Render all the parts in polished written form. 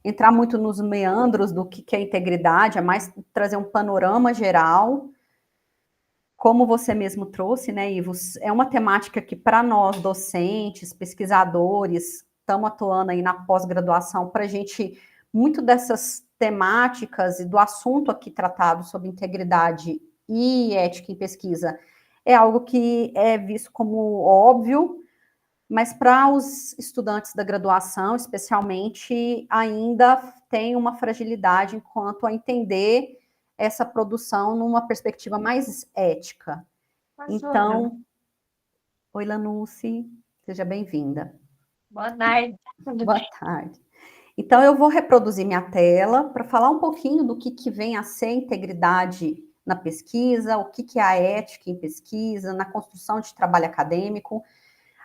entrar muito nos meandros do que é integridade, é mais trazer um panorama geral. Como você mesmo trouxe, né, Ivo, é uma temática que para nós, docentes, pesquisadores, estamos atuando aí na pós-graduação, para a gente, muito dessas temáticas e do assunto aqui tratado sobre integridade e ética em pesquisa, é algo que é visto como óbvio, mas para os estudantes da graduação, especialmente, ainda tem uma fragilidade enquanto a entender essa produção numa perspectiva mais ética. Então, oi, Lanucci, seja bem-vinda. Boa tarde. Boa tarde. Então, eu vou reproduzir minha tela para falar um pouquinho do que vem a ser integridade na pesquisa, o que é a ética em pesquisa, na construção de trabalho acadêmico.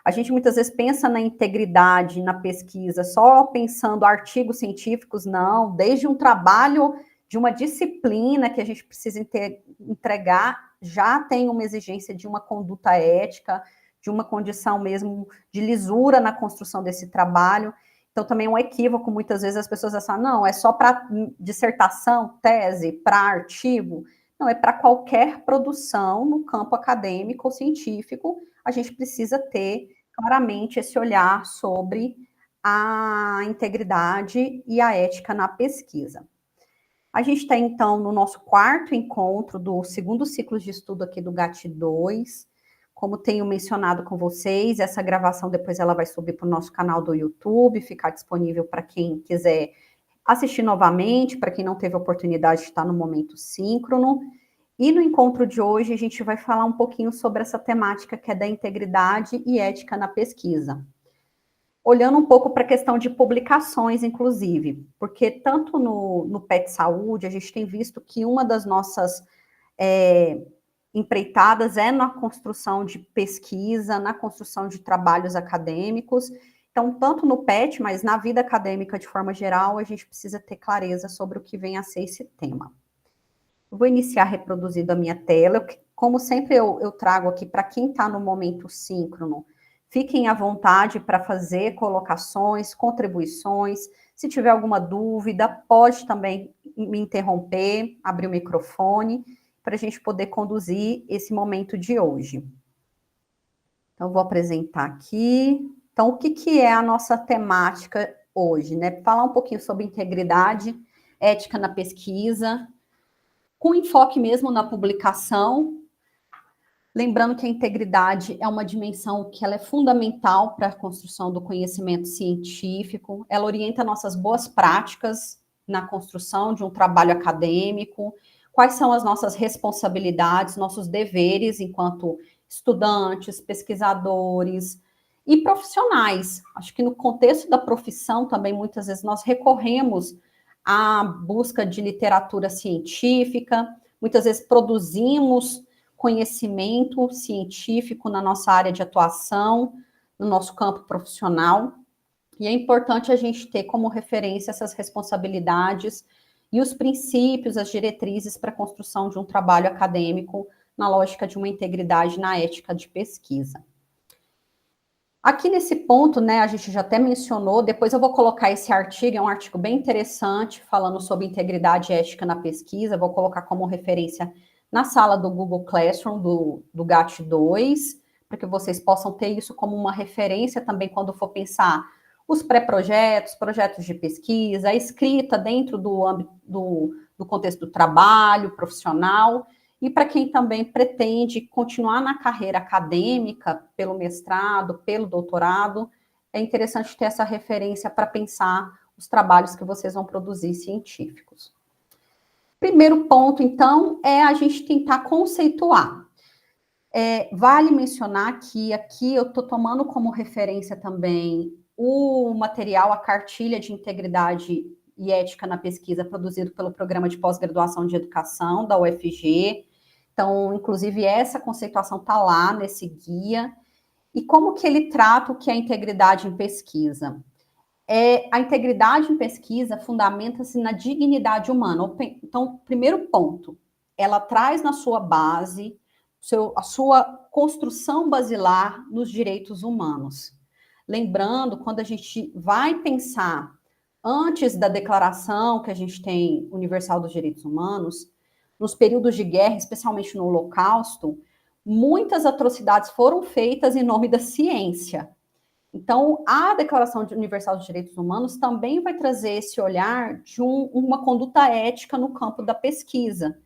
A gente muitas vezes pensa na integridade na pesquisa só pensando artigos científicos, não, desde um trabalho de uma disciplina que a gente precisa entregar, já tem uma exigência de uma conduta ética, de uma condição mesmo de lisura na construção desse trabalho. Então, também é um equívoco, muitas vezes as pessoas acham, não, é só para dissertação, tese, para artigo. Não, é para qualquer produção no campo acadêmico ou científico, a gente precisa ter claramente esse olhar sobre a integridade e a ética na pesquisa. A gente está, então, no nosso quarto encontro do segundo ciclo de estudo aqui do GAT2. Como tenho mencionado com vocês, essa gravação depois ela vai subir para o nosso canal do YouTube, ficar disponível para quem quiser assistir novamente, para quem não teve a oportunidade de estar no momento síncrono. E no encontro de hoje, a gente vai falar um pouquinho sobre essa temática que é da integridade e ética na pesquisa. Olhando um pouco para a questão de publicações, inclusive, porque tanto no PET Saúde, a gente tem visto que uma das nossas empreitadas é na construção de pesquisa, na construção de trabalhos acadêmicos. Então, tanto no PET, mas na vida acadêmica de forma geral, a gente precisa ter clareza sobre o que vem a ser esse tema. Vou iniciar reproduzindo a minha tela. Como sempre eu trago aqui para quem está no momento síncrono, fiquem à vontade para fazer colocações, contribuições. Se tiver alguma dúvida, pode também me interromper, abrir o microfone, para a gente poder conduzir esse momento de hoje. Então, vou apresentar aqui. Então, o que é a nossa temática hoje, né? Falar um pouquinho sobre integridade, ética na pesquisa, com enfoque mesmo na publicação, lembrando que a integridade é uma dimensão que ela é fundamental para a construção do conhecimento científico, ela orienta nossas boas práticas na construção de um trabalho acadêmico, quais são as nossas responsabilidades, nossos deveres enquanto estudantes, pesquisadores e profissionais. Acho que no contexto da profissão também, muitas vezes, nós recorremos a busca de literatura científica, muitas vezes produzimos conhecimento científico na nossa área de atuação, no nosso campo profissional, e é importante a gente ter como referência essas responsabilidades e os princípios, as diretrizes para a construção de um trabalho acadêmico na lógica de uma integridade na ética de pesquisa. Aqui nesse ponto, né, a gente já até mencionou, depois eu vou colocar esse artigo, é um artigo bem interessante, falando sobre integridade e ética na pesquisa, vou colocar como referência na sala do Google Classroom, do GAT2, para que vocês possam ter isso como uma referência também quando for pensar os pré-projetos, projetos de pesquisa, a escrita dentro do contexto do trabalho profissional, e para quem também pretende continuar na carreira acadêmica, pelo mestrado, pelo doutorado, é interessante ter essa referência para pensar os trabalhos que vocês vão produzir científicos. Primeiro ponto, então, é a gente tentar conceituar. Vale mencionar que aqui eu estou tomando como referência também o material, a cartilha de integridade e ética na pesquisa produzido pelo Programa de Pós-Graduação de Educação da UFG. Então, inclusive, essa conceituação está lá nesse guia. E como que ele trata o que é integridade em pesquisa? A integridade em pesquisa fundamenta-se na dignidade humana. Então, primeiro ponto, ela traz na sua base a sua construção basilar nos direitos humanos. Lembrando, quando a gente vai pensar Antes da declaração que a gente tem universal dos direitos humanos, nos períodos de guerra, especialmente no Holocausto, muitas atrocidades foram feitas em nome da ciência. Então, a Declaração Universal dos Direitos Humanos também vai trazer esse olhar de uma conduta ética no campo da pesquisa.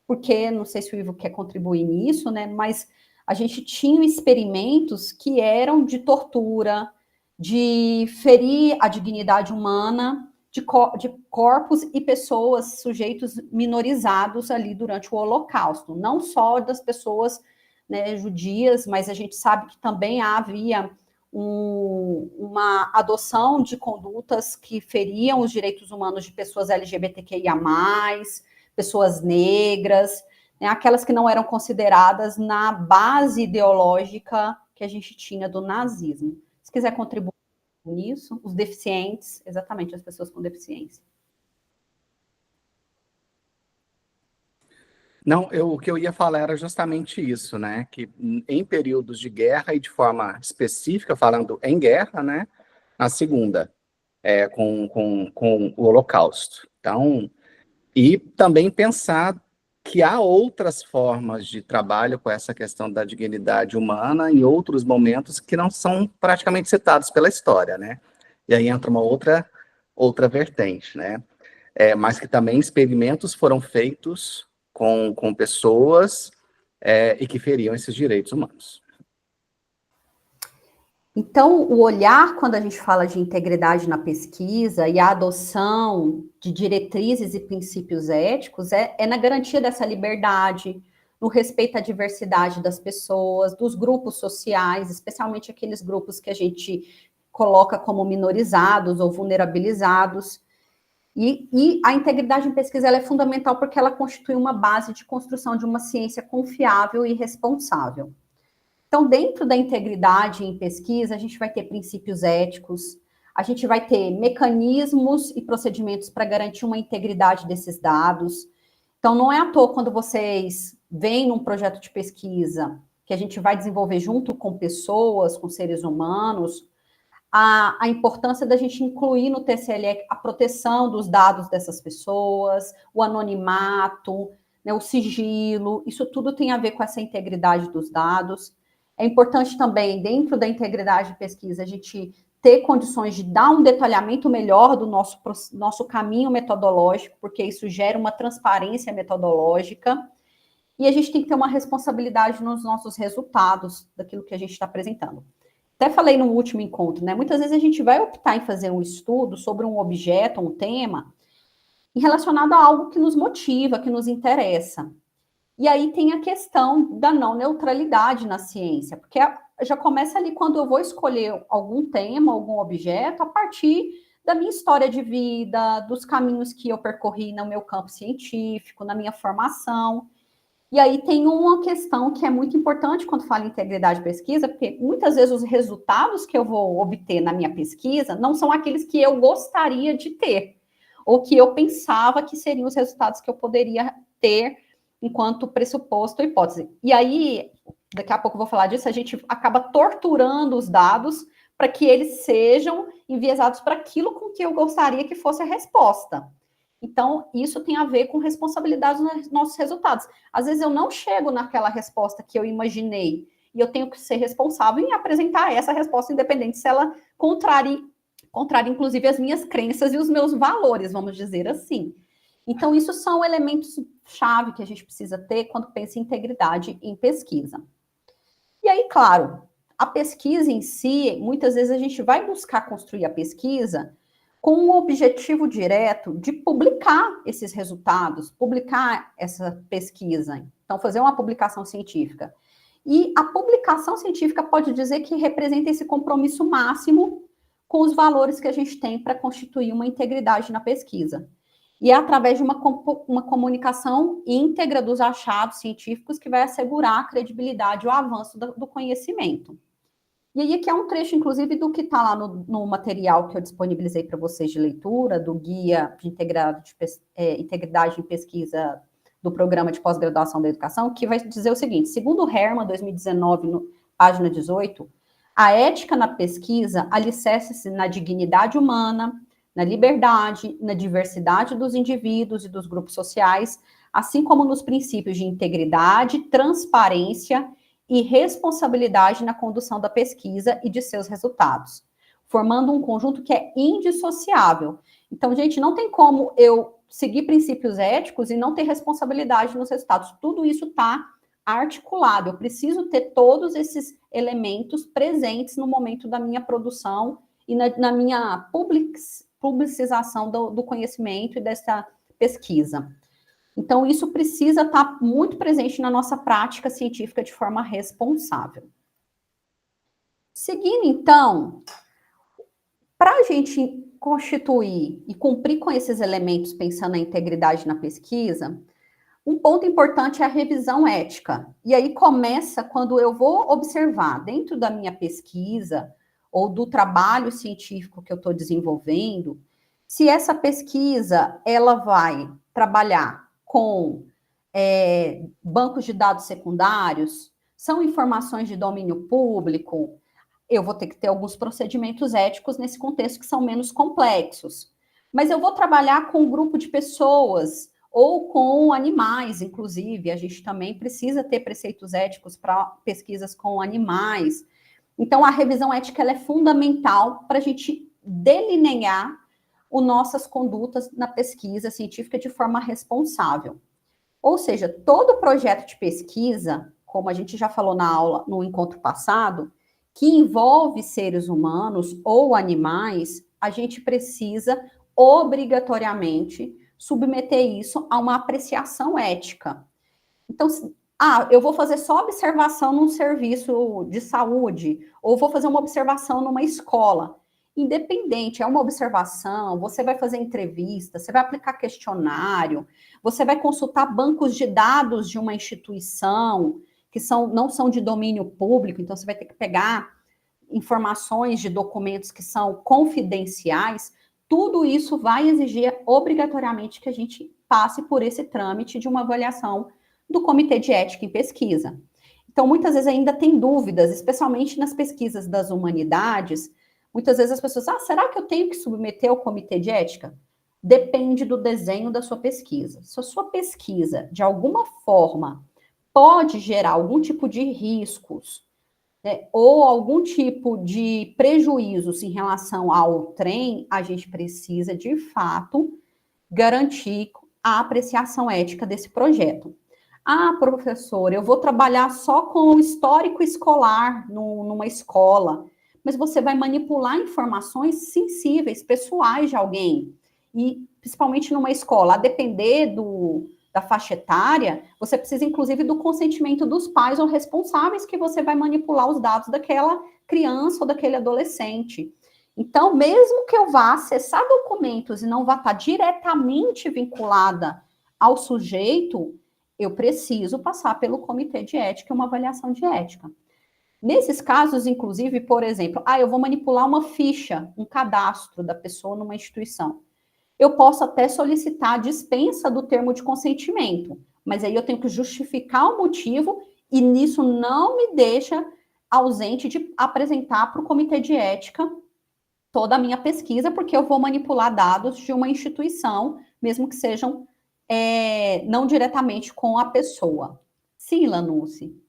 Porque, não sei se o Ivo quer contribuir nisso, né, mas a gente tinha experimentos que eram de tortura, de ferir a dignidade humana de corpos e pessoas, sujeitos minorizados ali durante o Holocausto, não só das pessoas, né, judias, mas a gente sabe que também havia uma adoção de condutas que feriam os direitos humanos de pessoas LGBTQIA+, pessoas negras, né, aquelas que não eram consideradas na base ideológica que a gente tinha do nazismo. Se quiser contribuir nisso, os deficientes, exatamente, as pessoas com deficiência. Não, o que eu ia falar era justamente isso, né? Que em períodos de guerra e de forma específica, falando em guerra, né? Na segunda, com o Holocausto. Então, e também pensar que há outras formas de trabalho com essa questão da dignidade humana em outros momentos que não são praticamente citados pela história, né? E aí entra uma outra vertente, né? Mas que também experimentos foram feitos com pessoas e que feriam esses direitos humanos. Então, o olhar, quando a gente fala de integridade na pesquisa e a adoção de diretrizes e princípios éticos, é na garantia dessa liberdade, no respeito à diversidade das pessoas, dos grupos sociais, especialmente aqueles grupos que a gente coloca como minorizados ou vulnerabilizados. E a integridade em pesquisa ela é fundamental porque ela constitui uma base de construção de uma ciência confiável e responsável. Então, dentro da integridade em pesquisa, a gente vai ter princípios éticos, a gente vai ter mecanismos e procedimentos para garantir uma integridade desses dados. Então, não é à toa quando vocês vêm num projeto de pesquisa que a gente vai desenvolver junto com pessoas, com seres humanos, a importância da gente incluir no TCLE a proteção dos dados dessas pessoas, o anonimato, né, o sigilo, isso tudo tem a ver com essa integridade dos dados. É importante também, dentro da integridade de pesquisa, a gente ter condições de dar um detalhamento melhor do nosso caminho metodológico, porque isso gera uma transparência metodológica, e a gente tem que ter uma responsabilidade nos nossos resultados daquilo que a gente está apresentando. Até falei no último encontro, né? Muitas vezes a gente vai optar em fazer um estudo sobre um objeto, um tema, relacionado a algo que nos motiva, que nos interessa. E aí tem a questão da não neutralidade na ciência, porque já começa ali quando eu vou escolher algum tema, algum objeto, a partir da minha história de vida, dos caminhos que eu percorri no meu campo científico, na minha formação. E aí tem uma questão que é muito importante quando fala em integridade de pesquisa, porque muitas vezes os resultados que eu vou obter na minha pesquisa não são aqueles que eu gostaria de ter, ou que eu pensava que seriam os resultados que eu poderia ter enquanto pressuposto ou hipótese. E aí, daqui a pouco eu vou falar disso, a gente acaba torturando os dados para que eles sejam enviesados para aquilo com que eu gostaria que fosse a resposta. Então, isso tem a ver com responsabilidade nos nossos resultados. Às vezes eu não chego naquela resposta que eu imaginei, e eu tenho que ser responsável em apresentar essa resposta, independente se ela contraria, inclusive, as minhas crenças e os meus valores, vamos dizer assim. Então, isso são elementos-chave que a gente precisa ter quando pensa em integridade em pesquisa. E aí, claro, a pesquisa em si, muitas vezes a gente vai buscar construir a pesquisa com o objetivo direto de publicar esses resultados, publicar essa pesquisa. Então, fazer uma publicação científica. E a publicação científica pode dizer que representa esse compromisso máximo com os valores que a gente tem para constituir uma integridade na pesquisa. E é através de uma comunicação íntegra dos achados científicos que vai assegurar a credibilidade e o avanço do conhecimento. E aí aqui é um trecho, inclusive, do que está lá no material que eu disponibilizei para vocês de leitura, do Guia de Integridade em Pesquisa do Programa de Pós-Graduação da Educação, que vai dizer o seguinte: segundo Herman, 2019, página 18, a ética na pesquisa alicerça-se na dignidade humana, na liberdade, na diversidade dos indivíduos e dos grupos sociais, assim como nos princípios de integridade, transparência e responsabilidade na condução da pesquisa e de seus resultados, formando um conjunto que é indissociável. Então, gente, não tem como eu seguir princípios éticos e não ter responsabilidade nos resultados. Tudo isso está articulado. Eu preciso ter todos esses elementos presentes no momento da minha produção e na minha publicização do conhecimento e dessa pesquisa. Então, isso precisa estar muito presente na nossa prática científica de forma responsável. Seguindo, então, para a gente constituir e cumprir com esses elementos, pensando na integridade na pesquisa, um ponto importante é a revisão ética. E aí começa quando eu vou observar dentro da minha pesquisa ou do trabalho científico que eu estou desenvolvendo, se essa pesquisa ela vai trabalhar com bancos de dados secundários, são informações de domínio público, eu vou ter que ter alguns procedimentos éticos nesse contexto que são menos complexos. Mas eu vou trabalhar com um grupo de pessoas ou com animais, inclusive. A gente também precisa ter preceitos éticos para pesquisas com animais. Então, a revisão ética ela é fundamental para a gente delinear as nossas condutas na pesquisa científica de forma responsável. Ou seja, todo projeto de pesquisa, como a gente já falou na aula, no encontro passado, que envolve seres humanos ou animais, a gente precisa obrigatoriamente submeter isso a uma apreciação ética. Então, eu vou fazer só observação num serviço de saúde, ou vou fazer uma observação numa escola. Independente, é uma observação, você vai fazer entrevista, você vai aplicar questionário, você vai consultar bancos de dados de uma instituição, que não são de domínio público, então você vai ter que pegar informações de documentos que são confidenciais, tudo isso vai exigir obrigatoriamente que a gente passe por esse trâmite de uma avaliação do Comitê de Ética em Pesquisa. Então, muitas vezes ainda tem dúvidas, especialmente nas pesquisas das humanidades, muitas vezes as pessoas, será que eu tenho que submeter ao Comitê de Ética? Depende do desenho da sua pesquisa. Se a sua pesquisa, de alguma forma, pode gerar algum tipo de riscos, né, ou algum tipo de prejuízos em relação ao trem, a gente precisa, de fato, garantir a apreciação ética desse projeto. Professor, eu vou trabalhar só com o histórico escolar numa escola, mas você vai manipular informações sensíveis, pessoais de alguém, e principalmente numa escola, a depender da faixa etária, você precisa, inclusive, do consentimento dos pais ou responsáveis que você vai manipular os dados daquela criança ou daquele adolescente. Então, mesmo que eu vá acessar documentos e não vá estar diretamente vinculada ao sujeito, eu preciso passar pelo Comitê de Ética e uma avaliação de ética. Nesses casos, inclusive, por exemplo, eu vou manipular uma ficha, um cadastro da pessoa numa instituição. Eu posso até solicitar a dispensa do termo de consentimento, mas aí eu tenho que justificar o motivo e nisso não me deixa ausente de apresentar para o Comitê de Ética toda a minha pesquisa, porque eu vou manipular dados de uma instituição, mesmo que sejam não diretamente com a pessoa. Sim, Lanucci.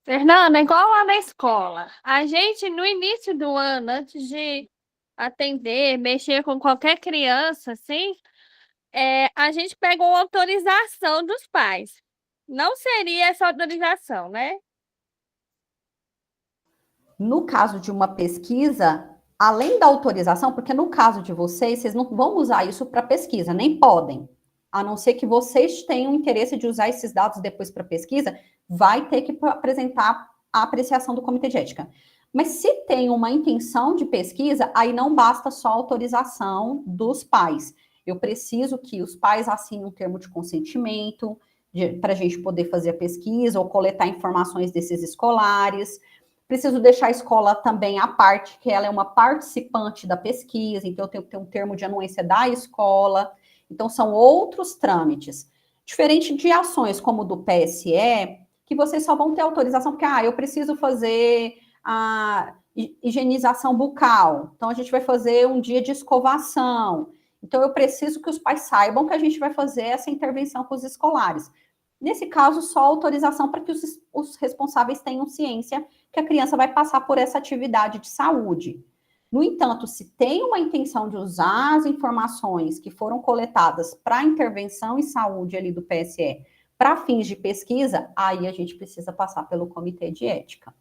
Fernanda, igual lá na escola, a gente, no início do ano, antes de atender, mexer com qualquer criança, assim, a gente pegou uma autorização dos pais. Não seria essa autorização, né? No caso de uma pesquisa, além da autorização, porque no caso de vocês não vão usar isso para pesquisa, nem podem. A não ser que vocês tenham interesse de usar esses dados depois para pesquisa, vai ter que apresentar a apreciação do Comitê de Ética. Mas se tem uma intenção de pesquisa, aí não basta só a autorização dos pais. Eu preciso que os pais assinem um termo de consentimento para a gente poder fazer a pesquisa ou coletar informações desses escolares. Preciso deixar a escola também à parte, que ela é uma participante da pesquisa, então eu tenho que ter um termo de anuência da escola. Então, são outros trâmites. Diferente de ações como o do PSE, que vocês só vão ter autorização porque, eu preciso fazer higienização bucal. Então, a gente vai fazer um dia de escovação. Então, eu preciso que os pais saibam que a gente vai fazer essa intervenção com os escolares. Nesse caso, só autorização para que os responsáveis tenham ciência que a criança vai passar por essa atividade de saúde. No entanto, se tem uma intenção de usar as informações que foram coletadas para a intervenção em saúde ali do PSE para fins de pesquisa, aí a gente precisa passar pelo comitê de ética.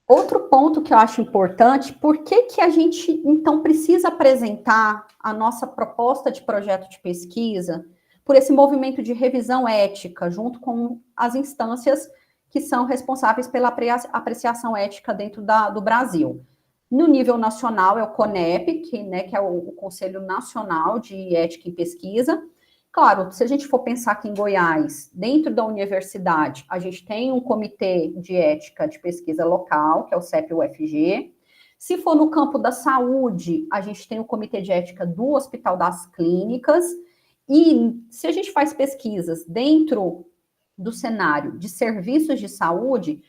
Outro ponto que eu acho importante, por que a gente, então, precisa apresentar a nossa proposta de projeto de pesquisa por esse movimento de revisão ética, junto com as instâncias que são responsáveis pela apreciação ética dentro do Brasil. No nível nacional é o CONEP, que é o Conselho Nacional de Ética em Pesquisa. Claro, se a gente for pensar aqui em Goiás, dentro da universidade, a gente tem um comitê de ética de pesquisa local, que é o CEP-UFG. Se for no campo da saúde, a gente tem o comitê de ética do Hospital das Clínicas. E se a gente faz pesquisas dentro do cenário de serviços de saúde,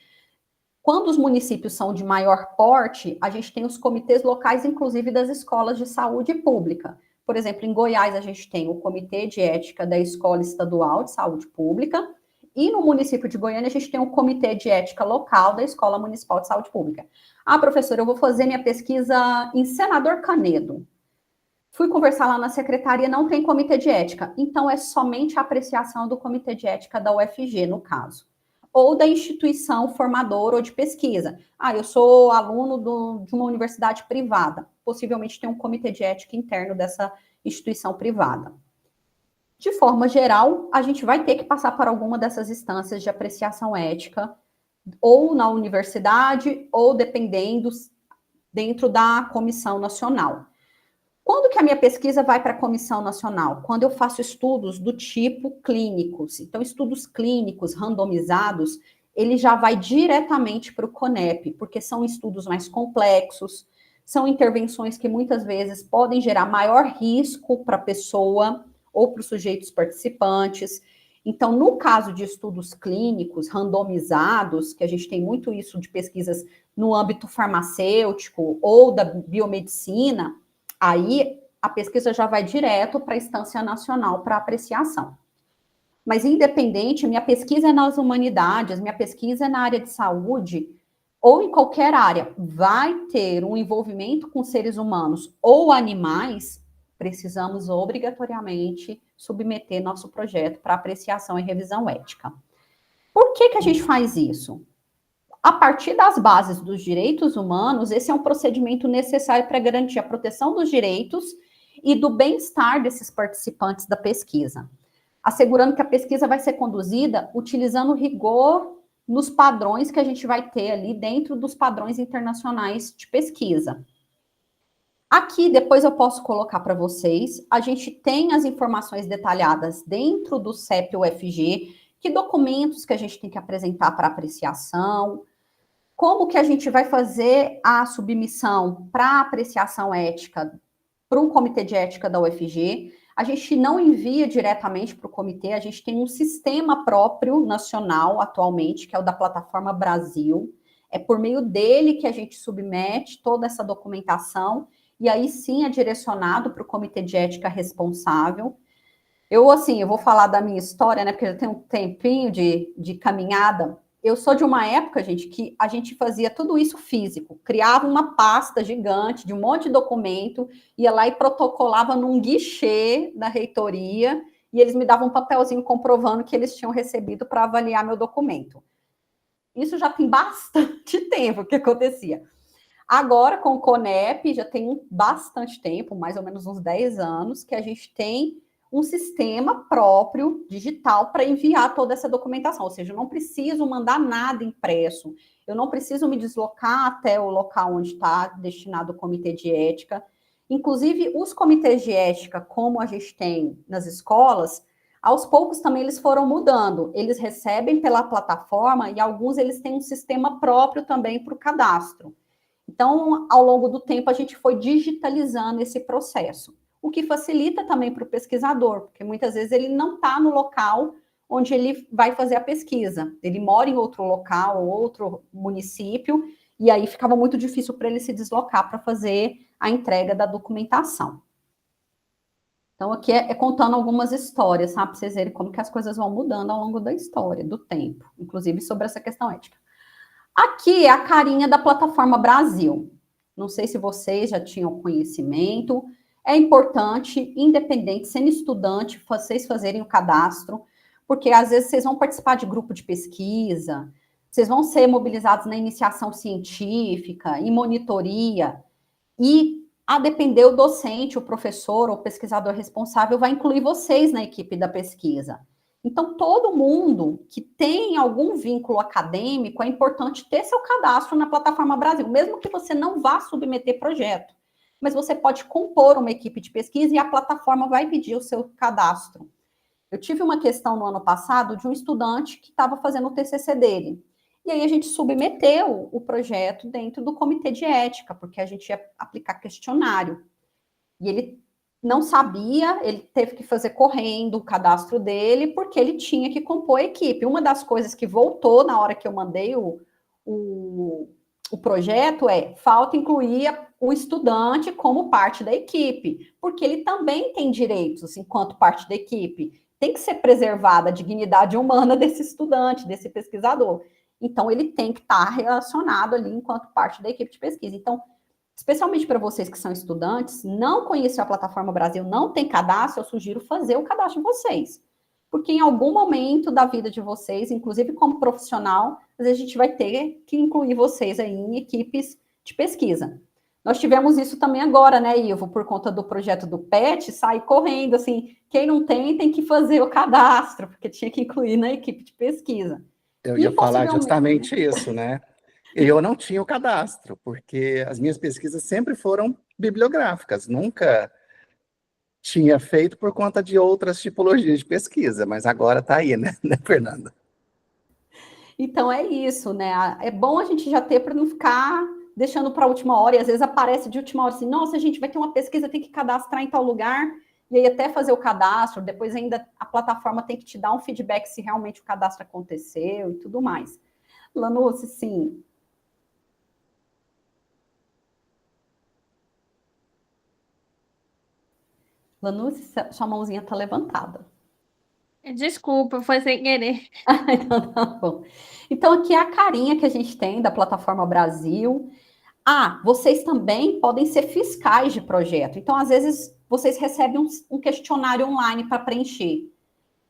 quando os municípios são de maior porte, a gente tem os comitês locais, inclusive das escolas de saúde pública. Por exemplo, em Goiás, a gente tem o Comitê de Ética da Escola Estadual de Saúde Pública, e no município de Goiânia, a gente tem o Comitê de Ética Local da Escola Municipal de Saúde Pública. Ah, professora, eu vou fazer minha pesquisa em Senador Canedo. Fui conversar lá na secretaria, não tem comitê de ética. Então, é somente a apreciação do comitê de ética da UFG, no caso. Ou da instituição formadora ou de pesquisa. Ah, eu sou aluno de uma universidade privada. Possivelmente tem um comitê de ética interno dessa instituição privada. De forma geral, a gente vai ter que passar por alguma dessas instâncias de apreciação ética, ou na universidade, ou dependendo, dentro da comissão nacional. Quando que a minha pesquisa vai para a comissão nacional? Quando eu faço estudos do tipo clínicos. Então, estudos clínicos randomizados, ele já vai diretamente para o CONEP, porque são estudos mais complexos, são intervenções que muitas vezes podem gerar maior risco para a pessoa ou para os sujeitos participantes. Então, no caso de estudos clínicos randomizados, que a gente tem muito isso de pesquisas no âmbito farmacêutico ou da biomedicina, aí a pesquisa já vai direto para a instância nacional para apreciação. Mas independente, minha pesquisa é nas humanidades, minha pesquisa é na área de saúde, ou em qualquer área, vai ter um envolvimento com seres humanos ou animais, precisamos obrigatoriamente submeter nosso projeto para apreciação e revisão ética. Por que a gente faz isso? A partir das bases dos direitos humanos, esse é um procedimento necessário para garantir a proteção dos direitos e do bem-estar desses participantes da pesquisa, assegurando que a pesquisa vai ser conduzida utilizando rigor nos padrões que a gente vai ter ali dentro dos padrões internacionais de pesquisa. Aqui, depois eu posso colocar para vocês, a gente tem as informações detalhadas dentro do CEP-UFG, que documentos que a gente tem que apresentar para apreciação, como que a gente vai fazer a submissão para apreciação ética para um comitê de ética da UFG. A gente não envia diretamente para o comitê, a gente tem um sistema próprio nacional atualmente, que é o da Plataforma Brasil. É por meio dele que a gente submete toda essa documentação e aí sim é direcionado para o comitê de ética responsável. Eu vou falar da minha história, né, porque já tem um tempinho de caminhada. Eu sou de uma época, gente, que a gente fazia tudo isso físico, criava uma pasta gigante de um monte de documento, ia lá e protocolava num guichê da reitoria, e eles me davam um papelzinho comprovando que eles tinham recebido para avaliar meu documento. Isso já tem bastante tempo que acontecia. Agora, com o CONEP, já tem bastante tempo, mais ou menos uns 10 anos, que a gente tem um sistema próprio, digital, para enviar toda essa documentação. Ou seja, eu não preciso mandar nada impresso, eu não preciso me deslocar até o local onde está destinado o comitê de ética. Inclusive, os comitês de ética, como a gente tem nas escolas, aos poucos também eles foram mudando. Eles recebem pela plataforma e alguns eles têm um sistema próprio também para o cadastro. Então, ao longo do tempo, a gente foi digitalizando esse processo, o que facilita também para o pesquisador, porque muitas vezes ele não está no local onde ele vai fazer a pesquisa, ele mora em outro local, outro município, e aí ficava muito difícil para ele se deslocar para fazer a entrega da documentação. Então, aqui é contando algumas histórias, sabe? Para vocês verem como que as coisas vão mudando ao longo da história, do tempo, inclusive sobre essa questão ética. Aqui é a carinha da plataforma Brasil. Não sei se vocês já tinham conhecimento. É importante, independente, sendo estudante, vocês fazerem o cadastro, porque às vezes vocês vão participar de grupo de pesquisa, vocês vão ser mobilizados na iniciação científica, em monitoria, e a depender o docente, o professor ou pesquisador responsável vai incluir vocês na equipe da pesquisa. Então, todo mundo que tem algum vínculo acadêmico, é importante ter seu cadastro na plataforma Brasil, mesmo que você não vá submeter projeto. Mas você pode compor uma equipe de pesquisa e a plataforma vai pedir o seu cadastro. Eu tive uma questão no ano passado de um estudante que estava fazendo o TCC dele. E aí a gente submeteu o projeto dentro do comitê de ética, porque a gente ia aplicar questionário. E ele não sabia, ele teve que fazer correndo o cadastro dele, porque ele tinha que compor a equipe. Uma das coisas que voltou na hora que eu mandei o projeto falta incluir o estudante como parte da equipe, porque ele também tem direitos enquanto parte da equipe. Tem que ser preservada a dignidade humana desse estudante, desse pesquisador. Então, ele tem que estar relacionado ali enquanto parte da equipe de pesquisa. Então, especialmente para vocês que são estudantes, não conhecem a plataforma Brasil, não tem cadastro, eu sugiro fazer o cadastro de vocês. Porque em algum momento da vida de vocês, inclusive como profissional, às vezes a gente vai ter que incluir vocês aí em equipes de pesquisa. Nós tivemos isso também agora, né, Ivo? Por conta do projeto do PET, sair correndo, assim, quem não tem que fazer o cadastro, porque tinha que incluir na equipe de pesquisa. Eu ia falar justamente isso, né? Eu não tinha o cadastro, porque as minhas pesquisas sempre foram bibliográficas, nunca tinha feito por conta de outras tipologias de pesquisa, mas agora está aí, né, Fernanda? Então é isso, né? É bom a gente já ter para não ficar deixando para a última hora, e às vezes aparece de última hora assim, nossa, a gente vai ter uma pesquisa, tem que cadastrar em tal lugar, e aí até fazer o cadastro, depois ainda a plataforma tem que te dar um feedback se realmente o cadastro aconteceu e tudo mais. Lanusse, sim. Lanusse, sua mãozinha está levantada. Desculpa, foi sem querer. Então, tá bom. Então, aqui é a carinha que a gente tem da plataforma Brasil. Vocês também podem ser fiscais de projeto. Então, às vezes, vocês recebem um questionário online para preencher.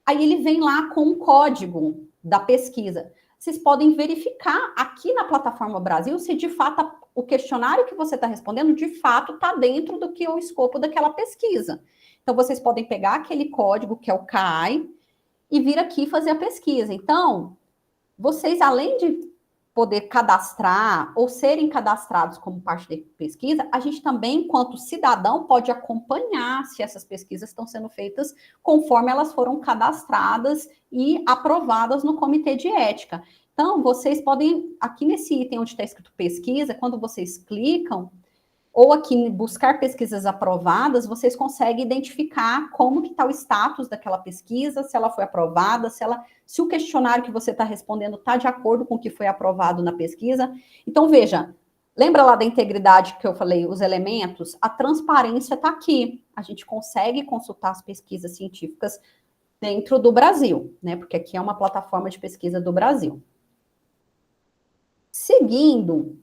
Aí ele vem lá com um código da pesquisa. Vocês podem verificar aqui na plataforma Brasil se de fato o questionário que você está respondendo de fato está dentro do que é o escopo daquela pesquisa. Então, vocês podem pegar aquele código que é o CAI e vir aqui fazer a pesquisa. Então, vocês, além de poder cadastrar ou serem cadastrados como parte da pesquisa, a gente também, enquanto cidadão, pode acompanhar se essas pesquisas estão sendo feitas conforme elas foram cadastradas e aprovadas no comitê de ética. Então, vocês podem, aqui nesse item onde está escrito pesquisa, quando vocês clicam, ou aqui em buscar pesquisas aprovadas, vocês conseguem identificar como que está o status daquela pesquisa, se ela foi aprovada, se o questionário que você está respondendo está de acordo com o que foi aprovado na pesquisa. Então, veja, lembra lá da integridade que eu falei, os elementos? A transparência está aqui. A gente consegue consultar as pesquisas científicas dentro do Brasil, né? Porque aqui é uma plataforma de pesquisa do Brasil. Seguindo,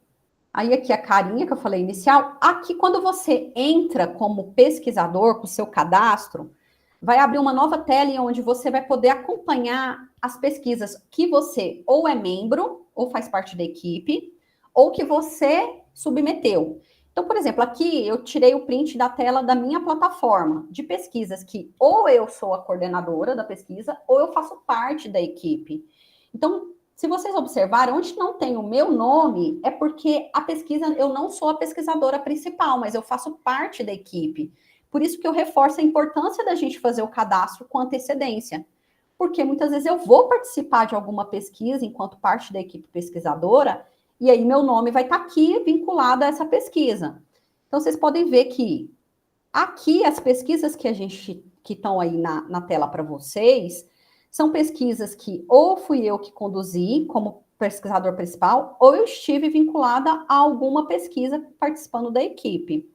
aí aqui a carinha que eu falei inicial, aqui quando você entra como pesquisador com o seu cadastro, vai abrir uma nova tela onde você vai poder acompanhar as pesquisas que você ou é membro, ou faz parte da equipe, ou que você submeteu. Então, por exemplo, aqui eu tirei o print da tela da minha plataforma de pesquisas que ou eu sou a coordenadora da pesquisa, ou eu faço parte da equipe. Então, se vocês observarem, onde não tem o meu nome, é porque a pesquisa, eu não sou a pesquisadora principal, mas eu faço parte da equipe. Por isso que eu reforço a importância da gente fazer o cadastro com antecedência. Porque muitas vezes eu vou participar de alguma pesquisa enquanto parte da equipe pesquisadora, e aí meu nome vai estar aqui vinculado a essa pesquisa. Então, vocês podem ver que aqui as pesquisas que estão aí na tela para vocês, são pesquisas que ou fui eu que conduzi, como pesquisador principal, ou eu estive vinculada a alguma pesquisa participando da equipe.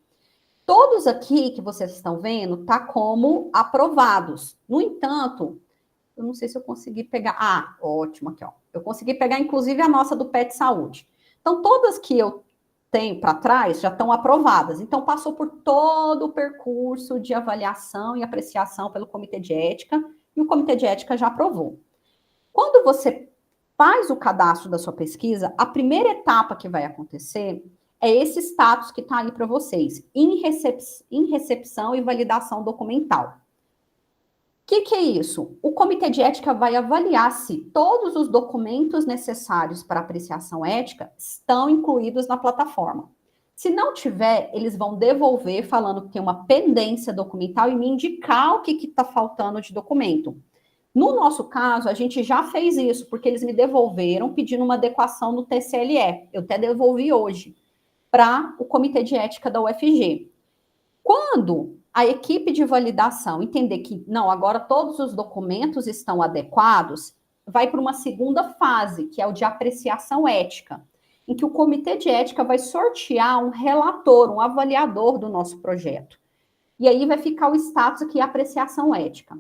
Todos aqui que vocês estão vendo, tá como aprovados. No entanto, eu não sei se eu consegui pegar... Ah, ótimo, aqui, ó. Eu consegui pegar, inclusive, a nossa do PET Saúde. Então, todas que eu tenho para trás já estão aprovadas. Então, passou por todo o percurso de avaliação e apreciação pelo Comitê de Ética, e o Comitê de Ética já aprovou. Quando você faz o cadastro da sua pesquisa, a primeira etapa que vai acontecer é esse status que está ali para vocês, em recepção e validação documental. O que é isso? O Comitê de Ética vai avaliar se todos os documentos necessários para apreciação ética estão incluídos na plataforma. Se não tiver, eles vão devolver falando que tem uma pendência documental e me indicar o que está faltando de documento. No nosso caso, a gente já fez isso, porque eles me devolveram pedindo uma adequação no TCLE. Eu até devolvi hoje para o Comitê de Ética da UFG. Quando a equipe de validação entender que, não, agora todos os documentos estão adequados, vai para uma segunda fase, que é o de apreciação ética, em que o Comitê de Ética vai sortear um relator, um avaliador do nosso projeto. E aí vai ficar o status aqui, apreciação ética.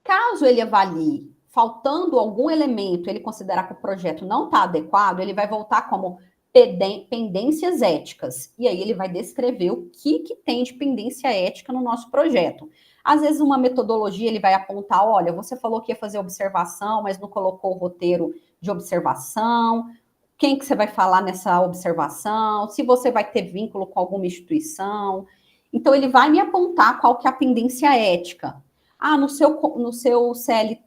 Caso ele avalie, faltando algum elemento, ele considerar que o projeto não está adequado, ele vai voltar como pendências éticas. E aí ele vai descrever o que tem de pendência ética no nosso projeto. Às vezes uma metodologia ele vai apontar, olha, você falou que ia fazer observação, mas não colocou o roteiro de observação, quem que você vai falar nessa observação, se você vai ter vínculo com alguma instituição. Então ele vai me apontar qual que é a pendência ética. Ah, no seu CL,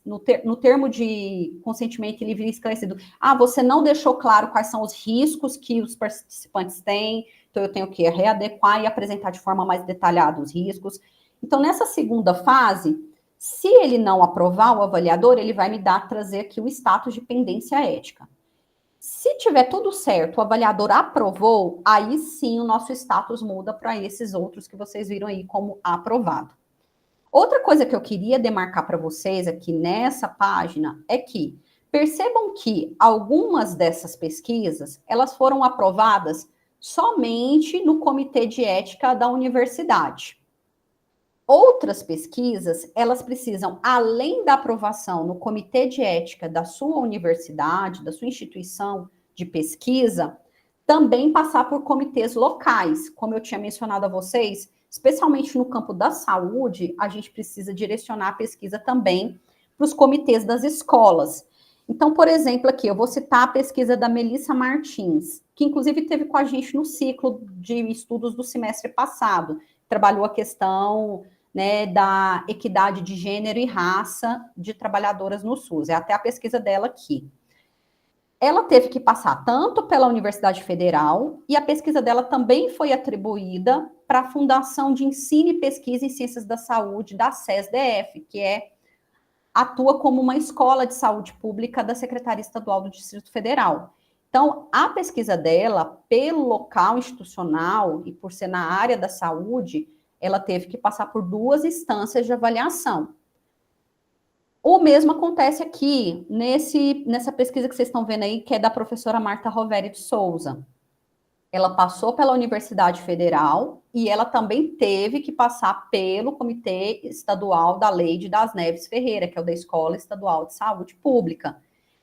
no termo de consentimento livre e esclarecido, você não deixou claro quais são os riscos que os participantes têm, então eu tenho que readequar e apresentar de forma mais detalhada os riscos. Então, nessa segunda fase, se ele não aprovar o avaliador, ele vai me trazer aqui o status de pendência ética. Se tiver tudo certo, o avaliador aprovou, aí sim o nosso status muda para esses outros que vocês viram aí como aprovado. Outra coisa que eu queria demarcar para vocês aqui nessa página é que percebam que algumas dessas pesquisas, elas foram aprovadas somente no Comitê de Ética da universidade. Outras pesquisas, elas precisam, além da aprovação no Comitê de Ética da sua universidade, da sua instituição de pesquisa, também passar por comitês locais. Como eu tinha mencionado a vocês, especialmente no campo da saúde, a gente precisa direcionar a pesquisa também para os comitês das escolas. Então, por exemplo, aqui eu vou citar a pesquisa da Melissa Martins, que inclusive teve com a gente no ciclo de estudos do semestre passado, trabalhou a questão, né, da equidade de gênero e raça de trabalhadoras no SUS, é até a pesquisa dela aqui. Ela teve que passar tanto pela Universidade Federal, e a pesquisa dela também foi atribuída para a Fundação de Ensino e Pesquisa em Ciências da Saúde, da SESDF, que atua como uma escola de saúde pública da Secretaria Estadual do Distrito Federal. Então, a pesquisa dela, pelo local institucional e por ser na área da saúde, ela teve que passar por 2 instâncias de avaliação. O mesmo acontece aqui, nessa pesquisa que vocês estão vendo aí, que é da professora Marta Roveri de Souza. Ela passou pela Universidade Federal e ela também teve que passar pelo Comitê Estadual da Leide das Neves Ferreira, que é o da Escola Estadual de Saúde Pública.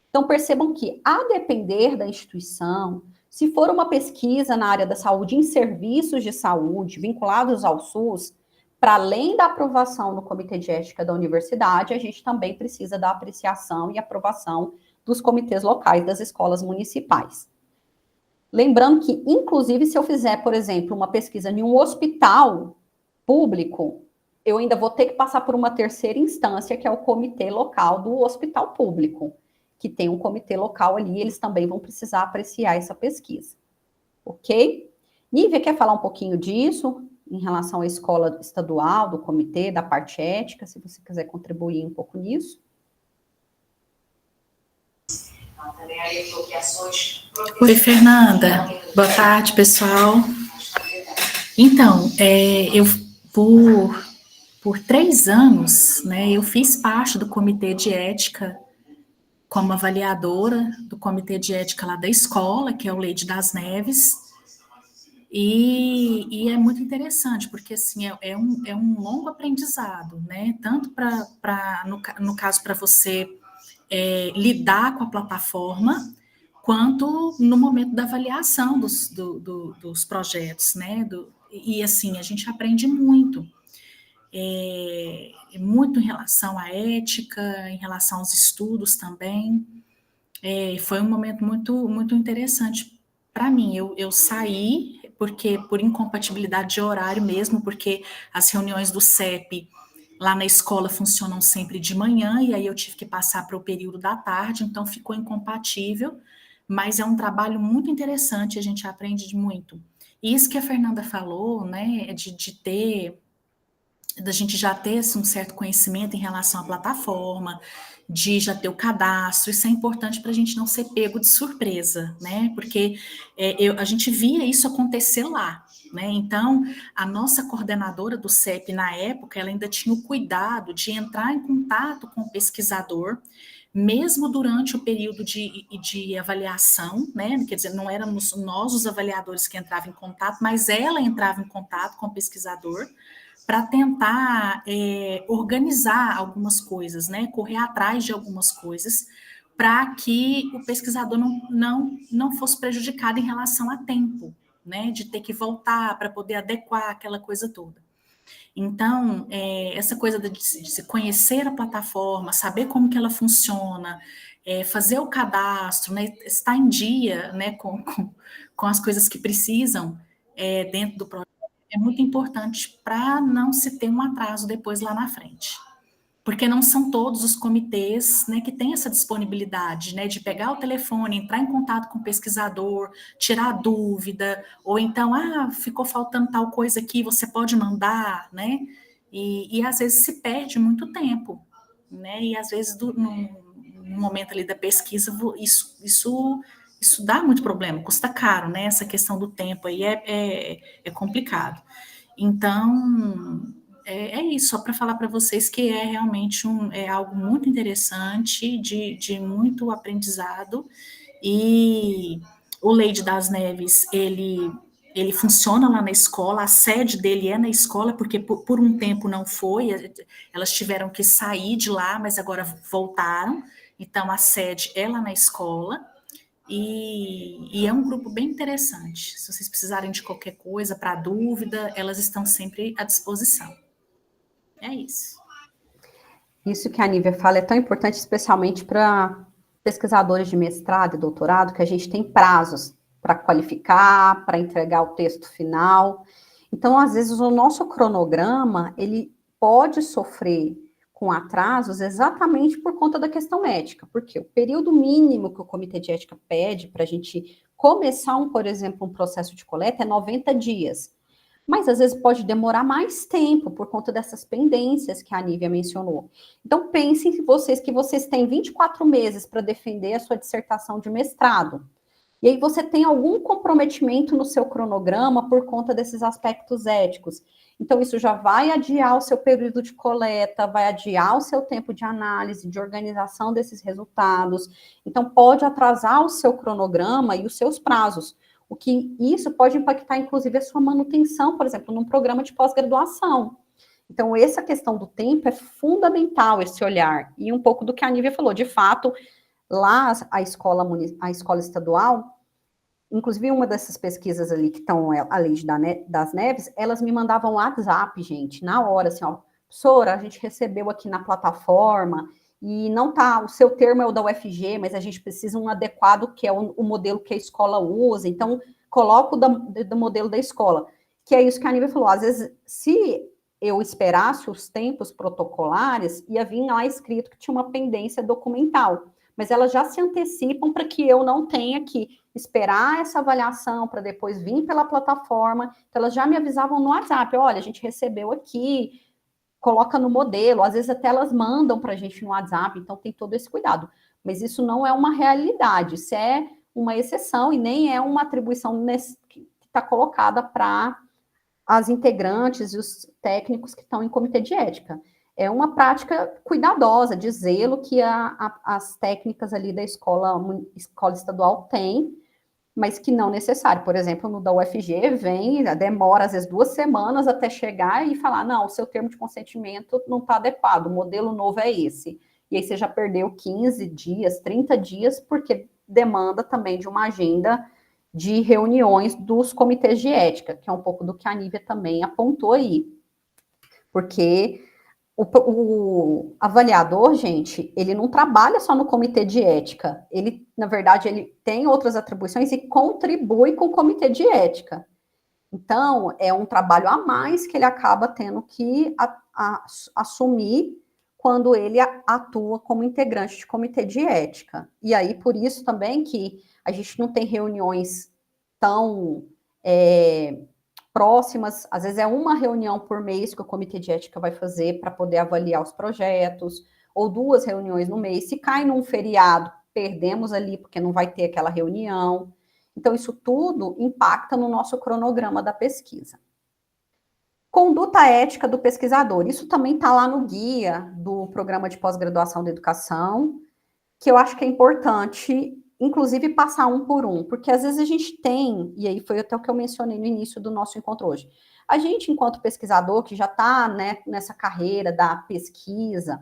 Então, percebam que, a depender da instituição, se for uma pesquisa na área da saúde em serviços de saúde vinculados ao SUS, para além da aprovação no Comitê de Ética da universidade, a gente também precisa da apreciação e aprovação dos comitês locais das escolas municipais. Lembrando que, inclusive, se eu fizer, por exemplo, uma pesquisa em um hospital público, eu ainda vou ter que passar por uma terceira instância, que é o comitê local do hospital público, que tem um comitê local ali, eles também vão precisar apreciar essa pesquisa. Ok? Nívia, quer falar um pouquinho disso, em relação à escola estadual, do comitê, da parte ética, se você quiser contribuir um pouco nisso? Oi, Fernanda. Boa tarde, pessoal. Então, eu por 3 anos, né, eu fiz parte do Comitê de Ética como avaliadora do Comitê de Ética lá da escola, que é o Leide das Neves, e é muito interessante, porque assim, é um longo aprendizado, né? Tanto no caso, para você lidar com a plataforma, quanto no momento da avaliação dos projetos, né? E assim, a gente aprende muito. Muito em relação à ética, em relação aos estudos também. Foi um momento muito, muito interessante para mim. Eu saí, porque por incompatibilidade de horário mesmo, porque as reuniões do CEP lá na escola funcionam sempre de manhã, e aí eu tive que passar para o período da tarde, então ficou incompatível, mas é um trabalho muito interessante, a gente aprende muito. E isso que a Fernanda falou, né, da gente já ter um certo conhecimento em relação à plataforma, de já ter o cadastro, isso é importante para a gente não ser pego de surpresa, né? Porque a gente via isso acontecer lá, né? Então, a nossa coordenadora do CEP na época, ela ainda tinha o cuidado de entrar em contato com o pesquisador, mesmo durante o período de avaliação, né? Quer dizer, não éramos nós os avaliadores que entravam em contato, mas ela entrava em contato com o pesquisador para tentar organizar algumas coisas, né? Correr atrás de algumas coisas, para que o pesquisador não fosse prejudicado em relação a tempo, né? De ter que voltar para poder adequar aquela coisa toda. Então, essa coisa de se conhecer a plataforma, saber como que ela funciona, fazer o cadastro, né, estar em dia, né, com as coisas que precisam dentro do projeto, é muito importante para não se ter um atraso depois lá na frente. Porque não são todos os comitês, né, que têm essa disponibilidade, né, de pegar o telefone, entrar em contato com o pesquisador, tirar dúvida, ou então, ficou faltando tal coisa aqui, você pode mandar, né, e às vezes se perde muito tempo, né, e às vezes no momento ali da pesquisa, isso dá muito problema, custa caro, né, essa questão do tempo aí é complicado. Então, é isso, só para falar para vocês que é realmente algo muito interessante, de muito aprendizado, e o Leide das Neves, ele funciona lá na escola, a sede dele é na escola, porque por um tempo não foi, elas tiveram que sair de lá, mas agora voltaram, então a sede é lá na escola, e é um grupo bem interessante. Se vocês precisarem de qualquer coisa, para dúvida, elas estão sempre à disposição. É isso. Isso que a Nívia fala é tão importante, especialmente para pesquisadores de mestrado e doutorado, que a gente tem prazos para qualificar, para entregar o texto final. Então, às vezes, o nosso cronograma, ele pode sofrer com atrasos exatamente por conta da questão ética, porque o período mínimo que o Comitê de Ética pede para a gente começar, por exemplo, um processo de coleta é 90 dias. Mas às vezes pode demorar mais tempo por conta dessas pendências que a Nívia mencionou. Então pensem que vocês têm 24 meses para defender a sua dissertação de mestrado. E aí você tem algum comprometimento no seu cronograma por conta desses aspectos éticos. Então isso já vai adiar o seu período de coleta, vai adiar o seu tempo de análise, de organização desses resultados. Então pode atrasar o seu cronograma e os seus prazos. O que isso pode impactar, inclusive, a sua manutenção, por exemplo, num programa de pós-graduação. Então, essa questão do tempo é fundamental, esse olhar. E um pouco do que a Nívia falou, de fato, lá a escola estadual, inclusive uma dessas pesquisas ali que estão, a Leide das Neves, elas me mandavam WhatsApp, gente, na hora, assim, ó, professora, a gente recebeu aqui na plataforma, e não tá, o seu termo é o da UFG, mas a gente precisa um adequado, que é o modelo que a escola usa, então coloca o do modelo da escola, que é isso que a Nívia falou, às vezes, se eu esperasse os tempos protocolares, ia vir lá escrito que tinha uma pendência documental, mas elas já se antecipam para que eu não tenha que esperar essa avaliação para depois vir pela plataforma, então elas já me avisavam no WhatsApp, olha, a gente recebeu aqui, coloca no modelo, às vezes até elas mandam para a gente no WhatsApp, então tem todo esse cuidado. Mas isso não é uma realidade, isso é uma exceção e nem é uma atribuição que está colocada para as integrantes e os técnicos que estão em comitê de ética. é uma prática cuidadosa, de zelo que as técnicas ali da escola estadual têm, mas que não necessário. Por exemplo, no da UFG, demora às vezes 2 semanas até chegar e falar, não, o seu termo de consentimento não está adequado, o modelo novo é esse. E aí você já perdeu 15 dias, 30 dias, porque demanda também de uma agenda de reuniões dos comitês de ética, que é um pouco do que a Nívia também apontou aí. Porque o avaliador, gente, ele não trabalha só no comitê de ética. Ele, na verdade, ele tem outras atribuições e contribui com o comitê de ética. Então, é um trabalho a mais que ele acaba tendo que assumir quando ele atua como integrante de comitê de ética. E aí, por isso também que a gente não tem reuniões tão próximas, às vezes é uma reunião por mês que o comitê de ética vai fazer para poder avaliar os projetos, ou 2 reuniões no mês. Se cai num feriado, perdemos ali, porque não vai ter aquela reunião. Então, isso tudo impacta no nosso cronograma da pesquisa. Conduta ética do pesquisador. Isso também está lá no guia do Programa de Pós-Graduação da Educação, que eu acho que é importante, inclusive, passar um por um, porque às vezes a gente tem, e aí foi até o que eu mencionei no início do nosso encontro hoje, a gente, enquanto pesquisador, que já está, né, nessa carreira da pesquisa,